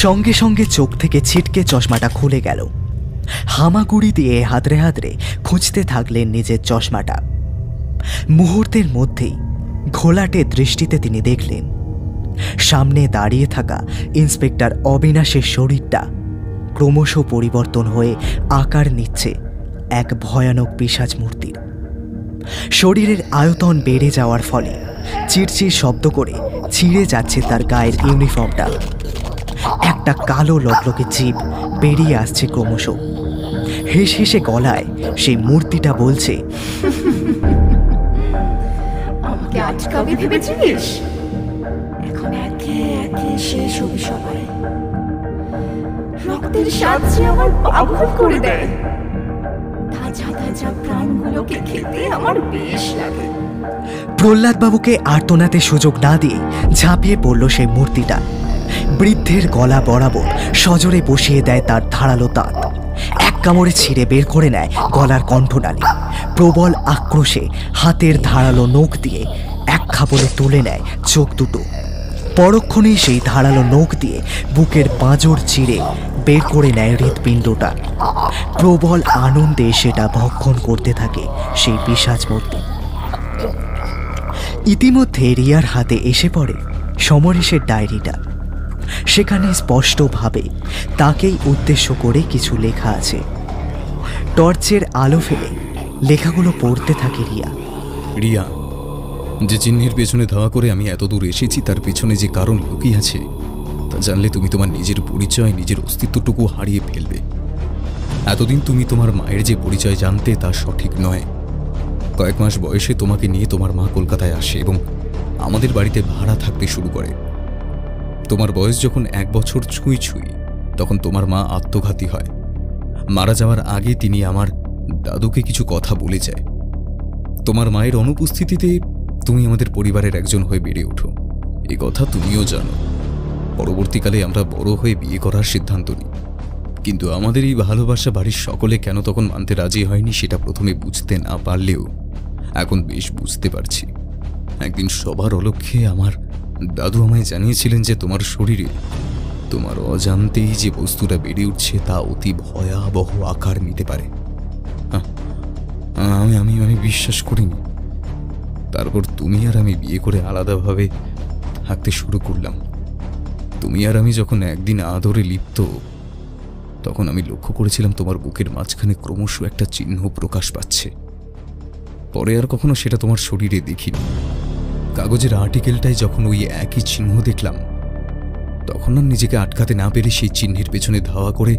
সঙ্গে সঙ্গে চোখ থেকে ছিটকে চশমাটা খুলে গেল। হামাগুড়ি দিয়ে হাতড়ে হাতড়ে খুঁজতে থাকলেন নিজের চশমাটা। মুহূর্তের মধ্যেই ঘোলাটে দৃষ্টিতে তিনি দেখলেন সামনে দাঁড়িয়ে থাকা ইন্সপেক্টর অবিনাশের শরীরটা ক্রমশ পরিবর্তন হয়ে আকার নিচ্ছে এক ভয়ানক পিশাচ মূর্তির। শরীরের আয়তন বেড়ে যাওয়ার ফলে চিরচির শব্দ করে ছিঁড়ে যাচ্ছে তার গায়ের ইউনিফর্মটা। একটা কালো লকলকে জিভ বেরিয়ে আসছে ক্রমশ। হেসে হেসে গলায় সেই মূর্তিটা বলছে, আমাকে আটকাবে ভেবেছিস? এখন একে একে শেষ হবি সবাই। রক্তের সাহায্যে আমার পাগল করে দেয়। তাজা তাজা প্রাণগুলোকে খেতে আমার বেশ লাগে। প্রহ্লাদ বাবুকে আর্তনাতে সুযোগ না দিয়ে ঝাঁপিয়ে পড়ল সেই মূর্তিটা। বৃদ্ধের গলা বরাবর সজোরে বসিয়ে দেয় তার ধারালো দাঁত। এক কামড়ে ছিঁড়ে বের করে নেয় গলার কণ্ঠনালী। প্রবল আক্রোশে হাতের ধারালো নখ দিয়ে এক খাবলে তুলে নেয় চোখ দুটো। পরক্ষণেই সেই ধারালো নখ দিয়ে বুকের পাঁজর চিরে বের করে নেয় হৃৎপিণ্ডটা। প্রবল আনন্দে সেটা ভক্ষণ করতে থাকে সেই পিশাচ মূর্তি। ইতিমধ্যে রিয়ার হাতে এসে পড়ে সমরেশের ডায়েরিটা। সেখানে স্পষ্টভাবে তাকেই উদ্দেশ্য করে কিছু লেখা আছে। টর্চের আলো ফেলে লেখাগুলো পড়তে থাকে রিয়া। রিয়া, যে চিহ্নের পেছনে ধাওয়া করে আমি এত দূর এসেছি তার পেছনে যে কারণ লুকিয়ে আছে তা জানলে তুমি তোমার নিজের পরিচয়, নিজের অস্তিত্বটুকু হারিয়ে ফেলবে। এতদিন তুমি তোমার মায়ের যে পরিচয় জানতে তা সঠিক নয়। কয়েক মাস বয়সে তোমাকে নিয়ে তোমার মা কলকাতায় আসে এবং আমাদের বাড়িতে ভাড়া থাকতে শুরু করে। তোমার বয়স যখন 1 বছর ছুঁই ছুঁই তখন তোমার মা আত্মঘাতী হয়। মারা যাওয়ার আগে তিনি আমার দাদুকে কিছু কথা বলে যায়। তোমার মায়ের অনুপস্থিতিতে তুমি আমাদের পরিবারের একজন হয়ে বেড়ে ওঠো, এ কথা তুমিও জানো। পরবর্তীকালে আমরা বড় হয়ে বিয়ে করার সিদ্ধান্ত নিই, কিন্তু আমাদের এই ভালোবাসা বাড়ির সকলে কেন তখন মানতে রাজি হয়নি সেটা প্রথমে বুঝতে না পারলেও এখন বেশ বুঝতে পারছি। একদিন সবার অলক্ষ্যে আমার দাদু আমায় জানিয়েছিলেন যে তোমার শরীরে তোমার অজান্তেই যে বস্তুটা বেড়ে উঠছে তা অতি ভয়াবহ আকার নিতে পারে। আমি বিশ্বাস করিনি। তারপর তুমি আর আমি বিয়ে করে আলাদাভাবে থাকতে শুরু করলাম। তুমি আর আমি যখন একদিন আদরে লিপ্ত তখন আমি লক্ষ্য করেছিলাম তোমার বুকের মাঝখানে ক্রমশ একটা চিহ্ন প্রকাশ পাচ্ছে। পরে আর কখনো সেটা তোমার শরীরে দেখিনি। কাগজের আর্টিকেলটায় যখন ওই একই চিহ্ন দেখলাম, তখন আর নিজেকে আটকাতে না পেরে সেই চিহ্নের পেছনে ধাওয়া করে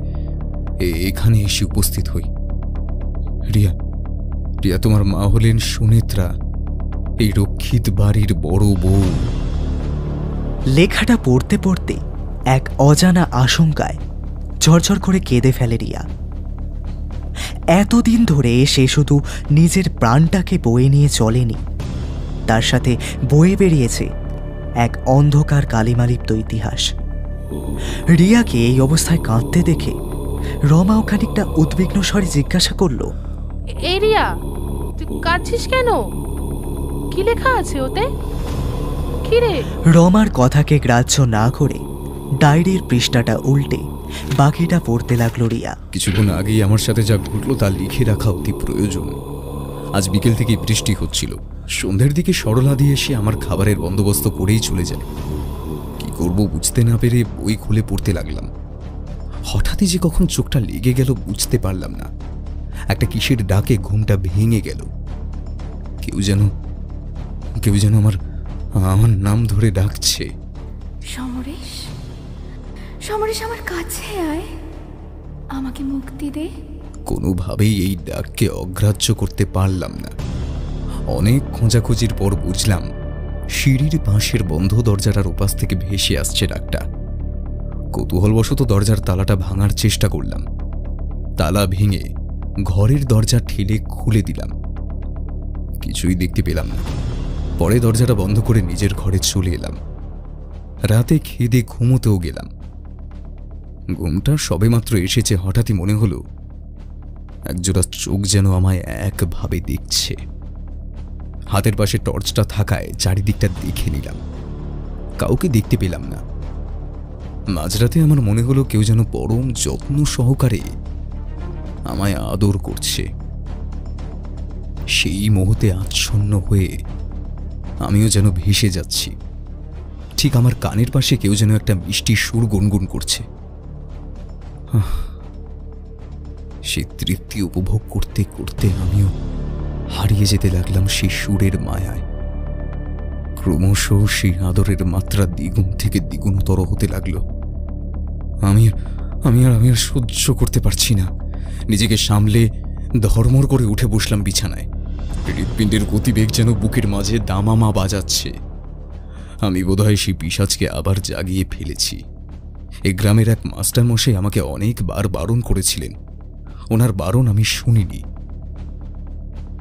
এখানে এসে উপস্থিত হই। রিয়া, রিয়া তোমার মা হলেন সুনেত্রা, এই রক্ষিত বাড়ির বড় বউ। লেখাটা পড়তে পড়তে এক অজানা আশঙ্কায় ঝরঝর করে কেঁদে ফেলে রিয়া। এতদিন ধরে সে শুধু নিজের প্রাণটাকে বয়ে নিয়ে চলেনি, তার সাথে বয়ে বেরিয়েছে এক অন্ধকার কালিমালিপ্ত ইতিহাস। রিয়াকে এই অবস্থায় কাঁদতে দেখে রমাও খানিকটা উদ্বিগ্ন স্বরে জিজ্ঞাসা করল, এই রিয়া, তুই কাঁদছিস কেন? কি লেখা আছে ওতে? কি রে? রমার কথাকে গ্রাহ্য না করে ডায়েরির পৃষ্ঠাটা উল্টে বাকিটা পড়তে লাগলো রিয়া। কিছুক্ষণ আগেই আমার সাথে যা ঘটলো তা লিখে রাখা অতি প্রয়োজন। আজ বিকেল থেকে বৃষ্টি হচ্ছিল। সন্ধ্যের দিকে সরলা দিয়ে এসে আমার খাবারের বন্দোবস্ত করেই চলে যায়। কি করব বুঝতে না পেরে বই খুলে পড়তে লাগলাম। হঠাৎই যে কখন চোখটা লেগে গেল বুঝতে পারলাম না। একটা কিসের ডাকে ঘুমটা ভেঙে গেল। কেউ যেন আমার নাম ধরে ডাকছে। সমরেশ, সমরেশ, আমার কাছে আয়, আমাকে মুক্তি দে। কোনোভাবেই এই ডাককে অগ্রাহ্য করতে পারলাম না। অনেক খোঁজাখুঁজির পর বুঝলাম সিঁড়ির পাশের বন্ধ দরজাটার ওপাশ থেকে ভেসে আসছে ডাকটা। কৌতূহলবশত দরজার তালাটা ভাঙার চেষ্টা করলাম। তালা ভেঙে ঘরের দরজা ঠেলে খুলে দিলাম। কিছুই দেখতে পেলাম না। পরে দরজাটা বন্ধ করে নিজের ঘরে চলে এলাম। রাতে খেয়ে ঘুমোতেও গেলাম। ঘুমটা সবেমাত্র এসেছে, হঠাৎই মনে হলো একজোড়া চোখ যেন আমায় একভাবে দেখছে। হাতের পাশে টর্চটা থাকায় চারিদিকটা দেখে নিলাম। কাউকে দেখতে পেলাম না। মাঝরাতে আমার মনে হলো কেউ যেন পরম যত্ন সহকারে আমায় আদর করছে। সেই মুহূর্তে আচ্ছন্ন হয়ে আমিও যেন ভেসে যাচ্ছি। ঠিক আমার কানের পাশে কেউ যেন একটা মিষ্টি সুর গুনগুন করছে। সেই তৃপ্তি উপভোগ করতে করতে আমিও হারিয়ে যেতে লাগলাম সেই সুরের মায়ায়। ক্রমশ সেই আদরের মাত্রা দ্বিগুণ থেকে দ্বিগুণতর হতে লাগলো। আমি আর সহ্য করতে পারছি না। নিজেকে সামলে ধর্মর করে উঠে বসলাম বিছানায়। হৃৎপিণ্ডের গতিবেগ যেন বুকের মাঝে দামামা বাজাচ্ছে। আমি বোধহয় সেই পিশাচকে আবার জাগিয়ে ফেলেছি। এই গ্রামের এক মাস্টার মশাই আমাকে অনেকবার বারণ করেছিলেন। ওনার বারণ আমি শুনিনি।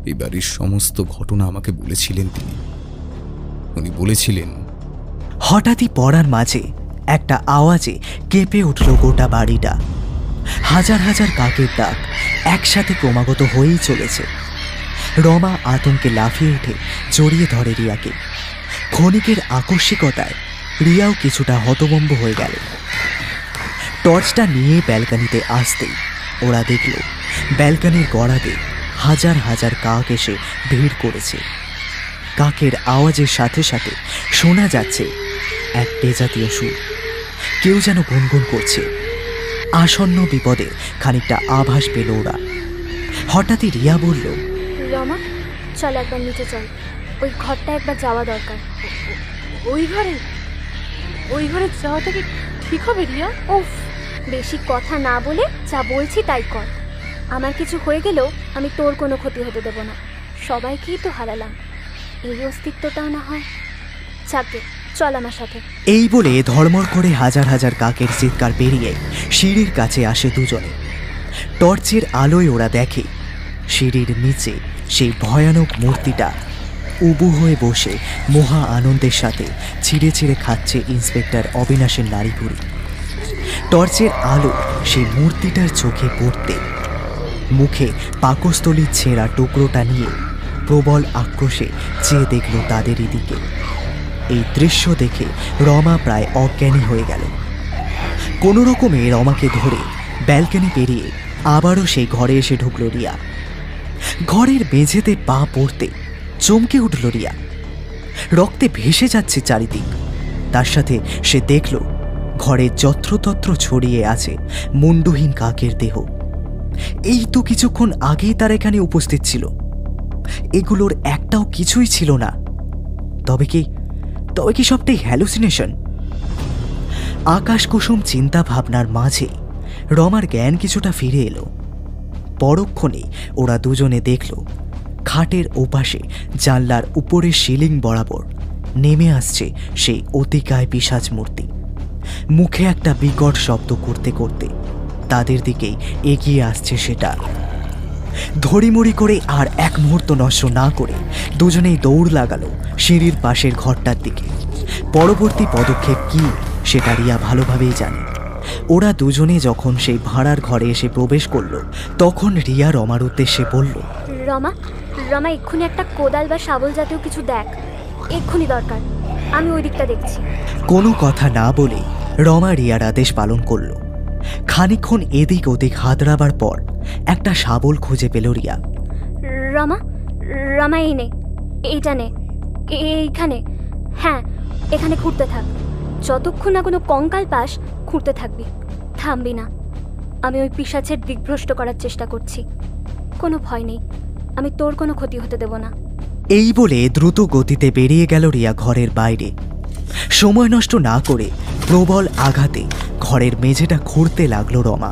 এই বাড়ির সমস্ত ঘটনা আমাকে বলেছিলেন তিনি। উনি বলেছিলেন, হঠাৎই পড়ার মাঝে একটা আওয়াজে কেঁপে উঠল গোটা বাড়িটা। হাজার হাজার কাকের ডাক একসাথে ক্রমাগত হয়েই চলেছে। রমা আতঙ্কে লাফিয়ে উঠে জড়িয়ে ধরে রিয়াকে। ক্ষণিকের আকস্মিকতায় রিয়াও কিছুটা হতভম্ব হয়ে গেল। টর্চটা নিয়ে ব্যালকনিতে আসতেই ওরা দেখল ব্যালকনির গড়াতে হাজার হাজার কাক এসে ভিড় করেছে। কাকের আওয়াজের সাথে সাথে শোনা যাচ্ছে এক বেজাতীয় সুর। কেউ যেন গুনগুন করছে। আসন্ন বিপদে খানিকটা আভাস পেল ওরা। হঠাৎই রিয়া বলল, রমা, চল একবার নিচে চল, ওই ঘরটা একবার যাওয়া দরকার। ওই ঘরে যাওয়াটা কি ঠিক হবে রিয়া? উফ, বেশি কথা না বলে যা বলছি তাই কর। আমার কিছু হয়ে গেলেও আমি তোর কোনো ক্ষতি হতে দেব না। সবাইকেই তো হারালাম, এই অস্তিত্বটাও না হয়। যাকে, চল আমার সাথে। এই বলে ধর্মর করে হাজার হাজার কাকের চিৎকার পেরিয়ে সিঁড়ির কাছে আসে দুজনে। টর্চের আলোয় ওরা দেখে সিঁড়ির নিচে সেই ভয়ানক মূর্তিটা উবু হয়ে বসে মহা আনন্দের সাথে ছিঁড়ে ছিঁড়ে খাচ্ছে ইন্সপেক্টর অবিনাশের নাড়ি ভুড়ি। টর্চের আলো সেই মূর্তিটার চোখে পড়তে মুখে পাকস্থলীর ছেঁড়া টুকরোটা নিয়ে প্রবল আক্রোশে চেয়ে দেখল তাদেরই দিকে। এই দৃশ্য দেখে রমা প্রায় অজ্ঞানী হয়ে গেল। কোনো রকমে রমাকে ধরে ব্যালকনি পেরিয়ে আবারও সেই ঘরে এসে ঢুকল রিয়া। ঘরের মেঝেতে পা পড়তে চমকে উঠল রিয়া। রক্তে ভেসে যাচ্ছে চারিদিক। তার সাথে সে দেখল ঘরে যত্রতত্র ছড়িয়ে আছে মুন্ডহীন কাকের দেহ। এই তো কিছুক্ষণ আগেই তার এখানে উপস্থিত ছিল। এগুলোর একটাও কিছুই ছিল না। তবে কি সবটাই হ্যালুসিনেশন? আকাশ কুসুম চিন্তা ভাবনার মাঝে রমার জ্ঞান কিছুটা ফিরে এলো। পরক্ষণে ওরা দুজনে দেখল খাটের ওপাশে জানলার উপরের সিলিং বরাবর নেমে আসছে সেই অতিকায় পিশাচ মূর্তি। মুখে একটা বিকট শব্দ করতে করতে তাদের দিকেই এগিয়ে আসছে সেটা। ধরিমড়ি করে আর এক মুহূর্ত নষ্ট না করে দুজনেই দৌড় লাগালো সিঁড়ির পাশের ঘরটার দিকে। পরবর্তী পদক্ষেপ কি সেটা রিয়া ভালোভাবেই জানে। ওরা দুজনে যখন সেই ভাড়ার ঘরে এসে প্রবেশ করলো তখন রিয়া রমার উদ্দেশ্যে বলল, রমা এক্ষুনি একটা কোদাল বা শাবল জাতীয় কিছু দেখ, এক্ষুনি দরকার, আমি ওই দিকটা দেখছি। কোনো কথা না বলে রমা রিয়ার আদেশ পালন করলো। খানিকক্ষণ এদিক ওদিক হাতড়াবার পর একটা শাবল খুঁজে পেল রিয়া। রমা এই নে, এইটা নে, এইখানে, হ্যাঁ এখানে খুঁড়তে থাক। যতক্ষণ না কোনো কঙ্কাল পাস খুঁড়তে থাকবি, থামবি না। আমি ওই পিশাচের দিগ্ভ্রষ্ট করার চেষ্টা করছি, কোনো ভয় নেই, আমি তোর কোনো ক্ষতি হতে দেব না। এই বলে দ্রুত গতিতে বেরিয়ে গেল রিয়া ঘরের বাইরে। সময় নষ্ট না করে প্রবল আঘাতে ঘরের মেঝেটা খুঁড়তে লাগলো রমা।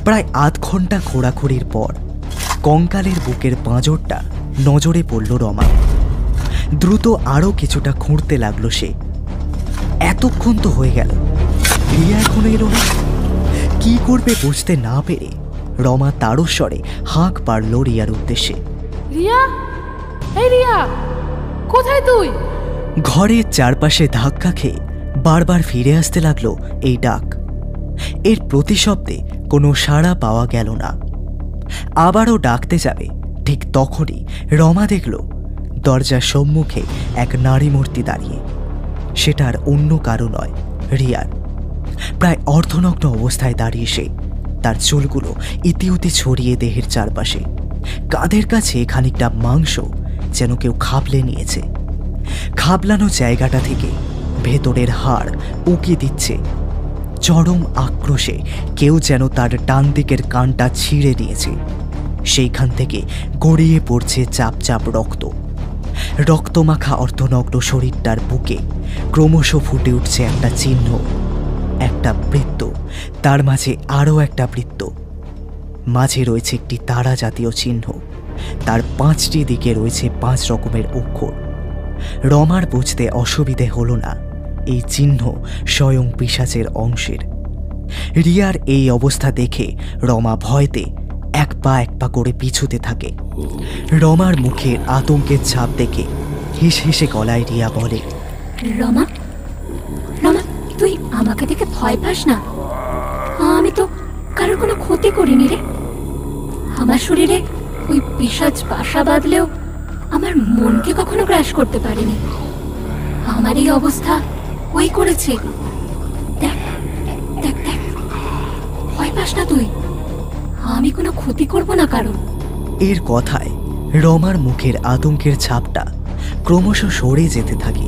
প্রায় আধ ঘন্টা খোঁড়াখুড়ির পর কঙ্কালের বুকের পাঁজরটা নজরে পড়ল রমা। দ্রুত আরও কিছুটা খুঁড়তে লাগলো সে। এতক্ষণ তো হয়ে গেল, রিয়া এখনো এলো না। কি করবে বুঝতে না পেরে রমা তারস্বরে হাঁক পারল রিয়ার উদ্দেশ্যে, রিয়া, এই রিয়া, কোথায় তুই? ঘরের চারপাশে ধাক্কা খেয়ে বারবার ফিরে আসতে লাগলো এই ডাক। এর প্রতিশব্দে কোনো সাড়া পাওয়া গেল না। আবারও ডাকতে যাবে ঠিক তখনই রমা দেখল দরজার সম্মুখে এক নারী মূর্তি দাঁড়িয়ে। সেটার অন্য কারো নয়, রিয়ার। প্রায় অর্ধনগ্ন অবস্থায় দাঁড়িয়ে সে, তার চুলগুলো ইতিউতি ছড়িয়ে দেহের চারপাশে। কাঁধের কাছে খানিকটা মাংস যেন কেউ খাবলে নিয়েছে। খাবলানো জায়গাটা থেকে ভেতরের হাড় উকি দিচ্ছে। চরম আক্রোশে কেউ যেন তার ডান দিকের কানটা ছিঁড়ে নিয়েছে। সেইখান থেকে গড়িয়ে পড়ছে চাপ চাপ রক্ত। রক্তমাখা অর্ধনগ্ন শরীরটার বুকে ক্রমশ ফুটে উঠছে একটা চিহ্ন, একটা বৃত্ত, তার মাঝে আরও একটা বৃত্ত। মাঝে রয়েছে একটি তারা জাতীয় চিহ্ন, তার 5টি দিকে রয়েছে 5 রকমের অক্ষর। রমার বুঝতে অসুবিধে হলো না এই চিহ্ন স্বয়ং পিশাচের অংশের। রিয়ার এই অবস্থা দেখে রমা ভয়তে এক পা করে পিছুতে থাকে। রমার মুখের আতঙ্কের ছাপ দেখে হিস হেসে গলায় রিয়া বলে, রমা, তুই আমাকে দেখে ভয় পাস না? আমি তো কারোর কোনো ক্ষতি করিনি রে। আমার শরীরে ওই পিশাচ বাসা বাঁধলেও আমার মনকে কখনো গ্রাস করতে পারেনি। আমার এই অবস্থা ওই করেছে। দেখ দেখ দেখ, ভয় পাস না তুই, আমি কোনো ক্ষতি করব না কারণ। এর কথায় রমার মুখের আতঙ্কের ছাপটা ক্রমশ সরে যেতে থাকে।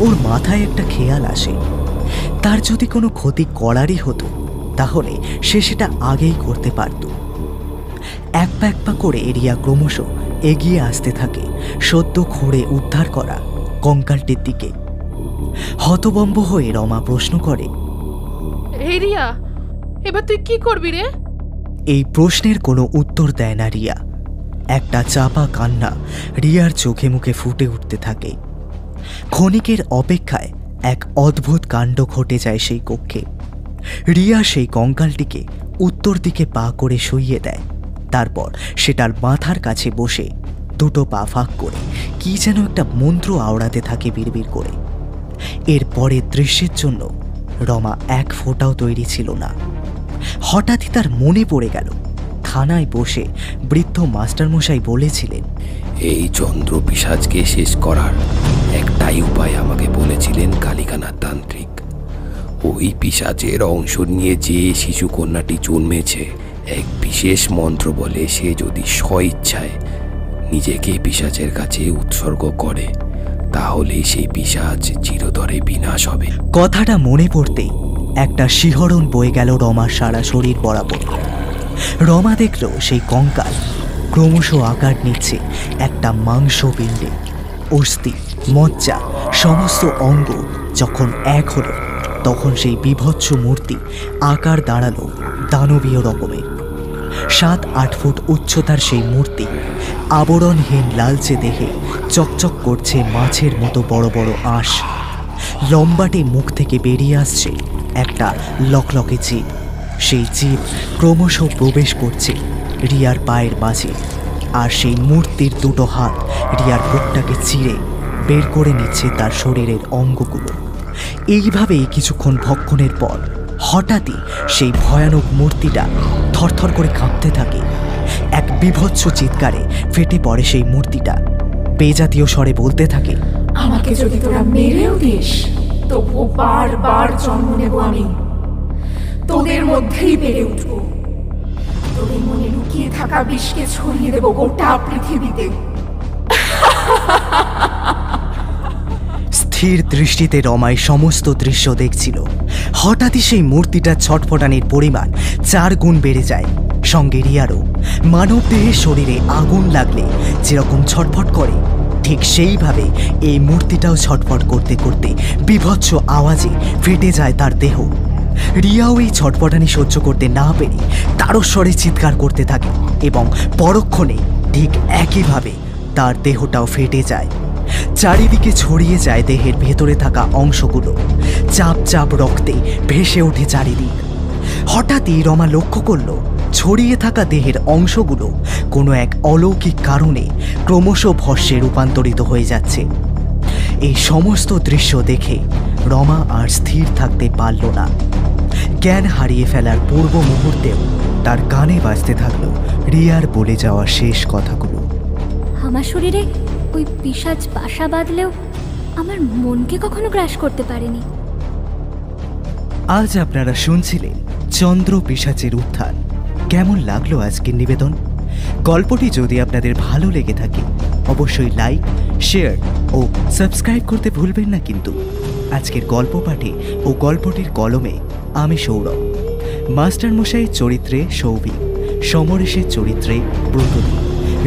ওর মাথায় একটা খেয়াল আসে, তার যদি কোনো ক্ষতি করারই হতো তাহলে সে সেটা আগেই করতে পারত। এক পা করে রিয়া ক্রমশ এগিয়ে আসতে থাকে সদ্য খুঁড়ে উদ্ধার করা কঙ্কালটির দিকে। হতবম্ব হয়ে রমা প্রশ্ন করে, এই রিয়া, এবার তুই কি করবি রে? এই প্রশ্নের কোনো উত্তর দেয় না রিয়া। একটা চাপা কান্না রিয়ার চোখে মুখে ফুটে উঠতে থাকে। ক্ষণিকের অপেক্ষায় এক অদ্ভুত কাণ্ড ঘটে যায় সেই কক্ষে। রিয়া সেই কঙ্কালটিকে উত্তর দিকে পা করে শুইয়ে দেয়। তারপর সেটার মাথার কাছে বসে দুটো পা ফাঁক করে কি যেন একটা মন্ত্র আওড়াতে থাকে বিড়বিড় করে। এর পরের দৃশ্যের জন্য রমা এক ফোঁটাও তৈরি ছিল না। হঠাৎই তার মনে পড়ে গেল থানায় বসে বৃদ্ধ মাস্টারমশাই বলেছিলেন, এই চন্দ্র পিশাচকে শেষ করার একটাই উপায় আমাকে বলেছিলেন কালিকানাথ তান্ত্রিক। ওই পিশাচের অংশ নিয়ে যে শিশু কন্যাটি জন্মেছে, এক বিশেষ মন্ত্র বলে সে যদি স্বইচ্ছায় নিজেকে পিশাচের কাছে উৎসর্গ করে তাহলেই সেই পিশাচ চিরতরে বিনাশ হবে। কথাটা মনে পড়তেই একটা শিহরণ বয়ে গেল রমার সারা শরীর বরাবর। রমা দেখল সেই কঙ্কাল ক্রমশ আকার নিচ্ছে একটা মাংসপিণ্ডে। অস্থি, মজ্জা, সমস্ত অঙ্গ যখন এক হলো, তখন সেই বিভৎস মূর্তি আকার দাঁড়ালো দানবীয় রকমের। 7-8 ফুট উচ্চতার সেই মূর্তি আবরণহীন লালচে দেহে চকচক করছে মাছের মতো বড় বড় আঁশ। লম্বাটে মুখ থেকে বেরিয়ে আসছে একটা লকলকে জীব। সেই জীব ক্রমশ প্রবেশ করছে রিয়ার পায়ের মাঝে, আর সেই মূর্তির দুটো হাত রিয়ার বুকটাকে চিরে বের করে নিচ্ছে তার শরীরের অঙ্গগুলো। এইভাবেই কিছুক্ষণ ভক্ষণের পর হঠাৎই সেই ভয়ানক মূর্তিটা থরথর করে কাঁপতে থাকে। এক বিভৎস চিৎকারে ফেটে পড়ে সেই মূর্তিটা। বেজাতীয় স্বরে বলতে থাকে, আমাকে যদি তোরা মেরেও দিস, তবুও বারবার জন্ম নেব আমি, তোদের মধ্যেই বেড়ে উঠবো, তোদের মনে লুকিয়ে থাকা বিষকে ছড়িয়ে দেব গোটা পৃথিবীতে। স্থির দৃষ্টিতে রমাই সমস্ত দৃশ্য দেখছিল। হঠাৎই সেই মূর্তিটার ছটফটানির পরিমাণ 4 গুণ বেড়ে যায়। সঙ্গে রিয়ারও। মানব দেহের শরীরে আগুন লাগলে যেরকম ছটফট করে, ঠিক সেইভাবে এই মূর্তিটাও ছটফট করতে করতে বিভৎস আওয়াজে ফেটে যায় তার দেহ। রিয়াও এই ছটফটানি সহ্য করতে না পেরে তারস্বরে চিৎকার করতে থাকে এবং পরক্ষণে ঠিক একইভাবে তার দেহটাও ফেটে যায়। চারিদিকে ছড়িয়ে যায় দেহের ভেতরে থাকা অংশগুলো। চাপ চাপ রক্তে ভেসে ওঠে চারিদিক। হঠাৎই রমা লক্ষ্য করল ছড়িয়ে থাকা দেহের অংশগুলো কোনো এক অলৌকিক কারণে ক্রমশ ভস্মে রূপান্তরিত হয়ে যাচ্ছে। এই সমস্ত দৃশ্য দেখে রমা আর স্থির থাকতে পারল না। জ্ঞান হারিয়ে ফেলার পূর্ব মুহূর্তেও তার কানে বাজতে থাকলো রিয়ার বলে যাওয়া শেষ কথাগুলো। আমার শরীরে ওই পিশাচ বাসা বাঁধলেও আমার মনকে কখনো গ্রাস করতে পারেনি। আজ আপনারা শুনছিলেন চন্দ্র পিশাচের উত্থান। কেমন লাগলো আজকের নিবেদন? গল্পটি যদি আপনাদের ভালো লেগে থাকে অবশ্যই লাইক, শেয়ার ও সাবস্ক্রাইব করতে ভুলবেন না কিন্তু। আজকের গল্প পাঠে ও গল্পটির কলমে আমি সৌরভ, মাস্টারমশাইয়ের চরিত্রে সৌভিক, সমরেশের চরিত্রে ব্রতদীপ,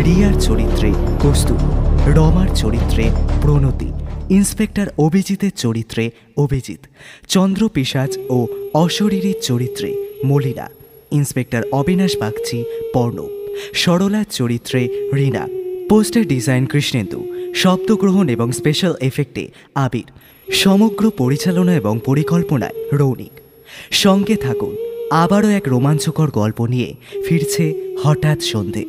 রিয়ার চরিত্রে কস্তুরী, রমার চরিত্রে প্রণতি, ইন্সপেক্টর অভিজিতের চরিত্রে অভিজিৎ, চন্দ্র পিশাচ ও অশরীরীর চরিত্রে মলিনা, ইন্সপেক্টর অবিনাশ বাগচি পর্ণব, সরলার চরিত্রে রিনা, পোস্টার ডিজাইন কৃষ্ণেন্দু, শব্দগ্রহণ এবং স্পেশাল এফেক্টে আবির, সমগ্র পরিচালনা এবং পরিকল্পনায় রৌনিক। সঙ্গে থাকুন, আবারও এক রোমাঞ্চকর গল্প নিয়ে ফিরছে হঠাৎ সন্ধে।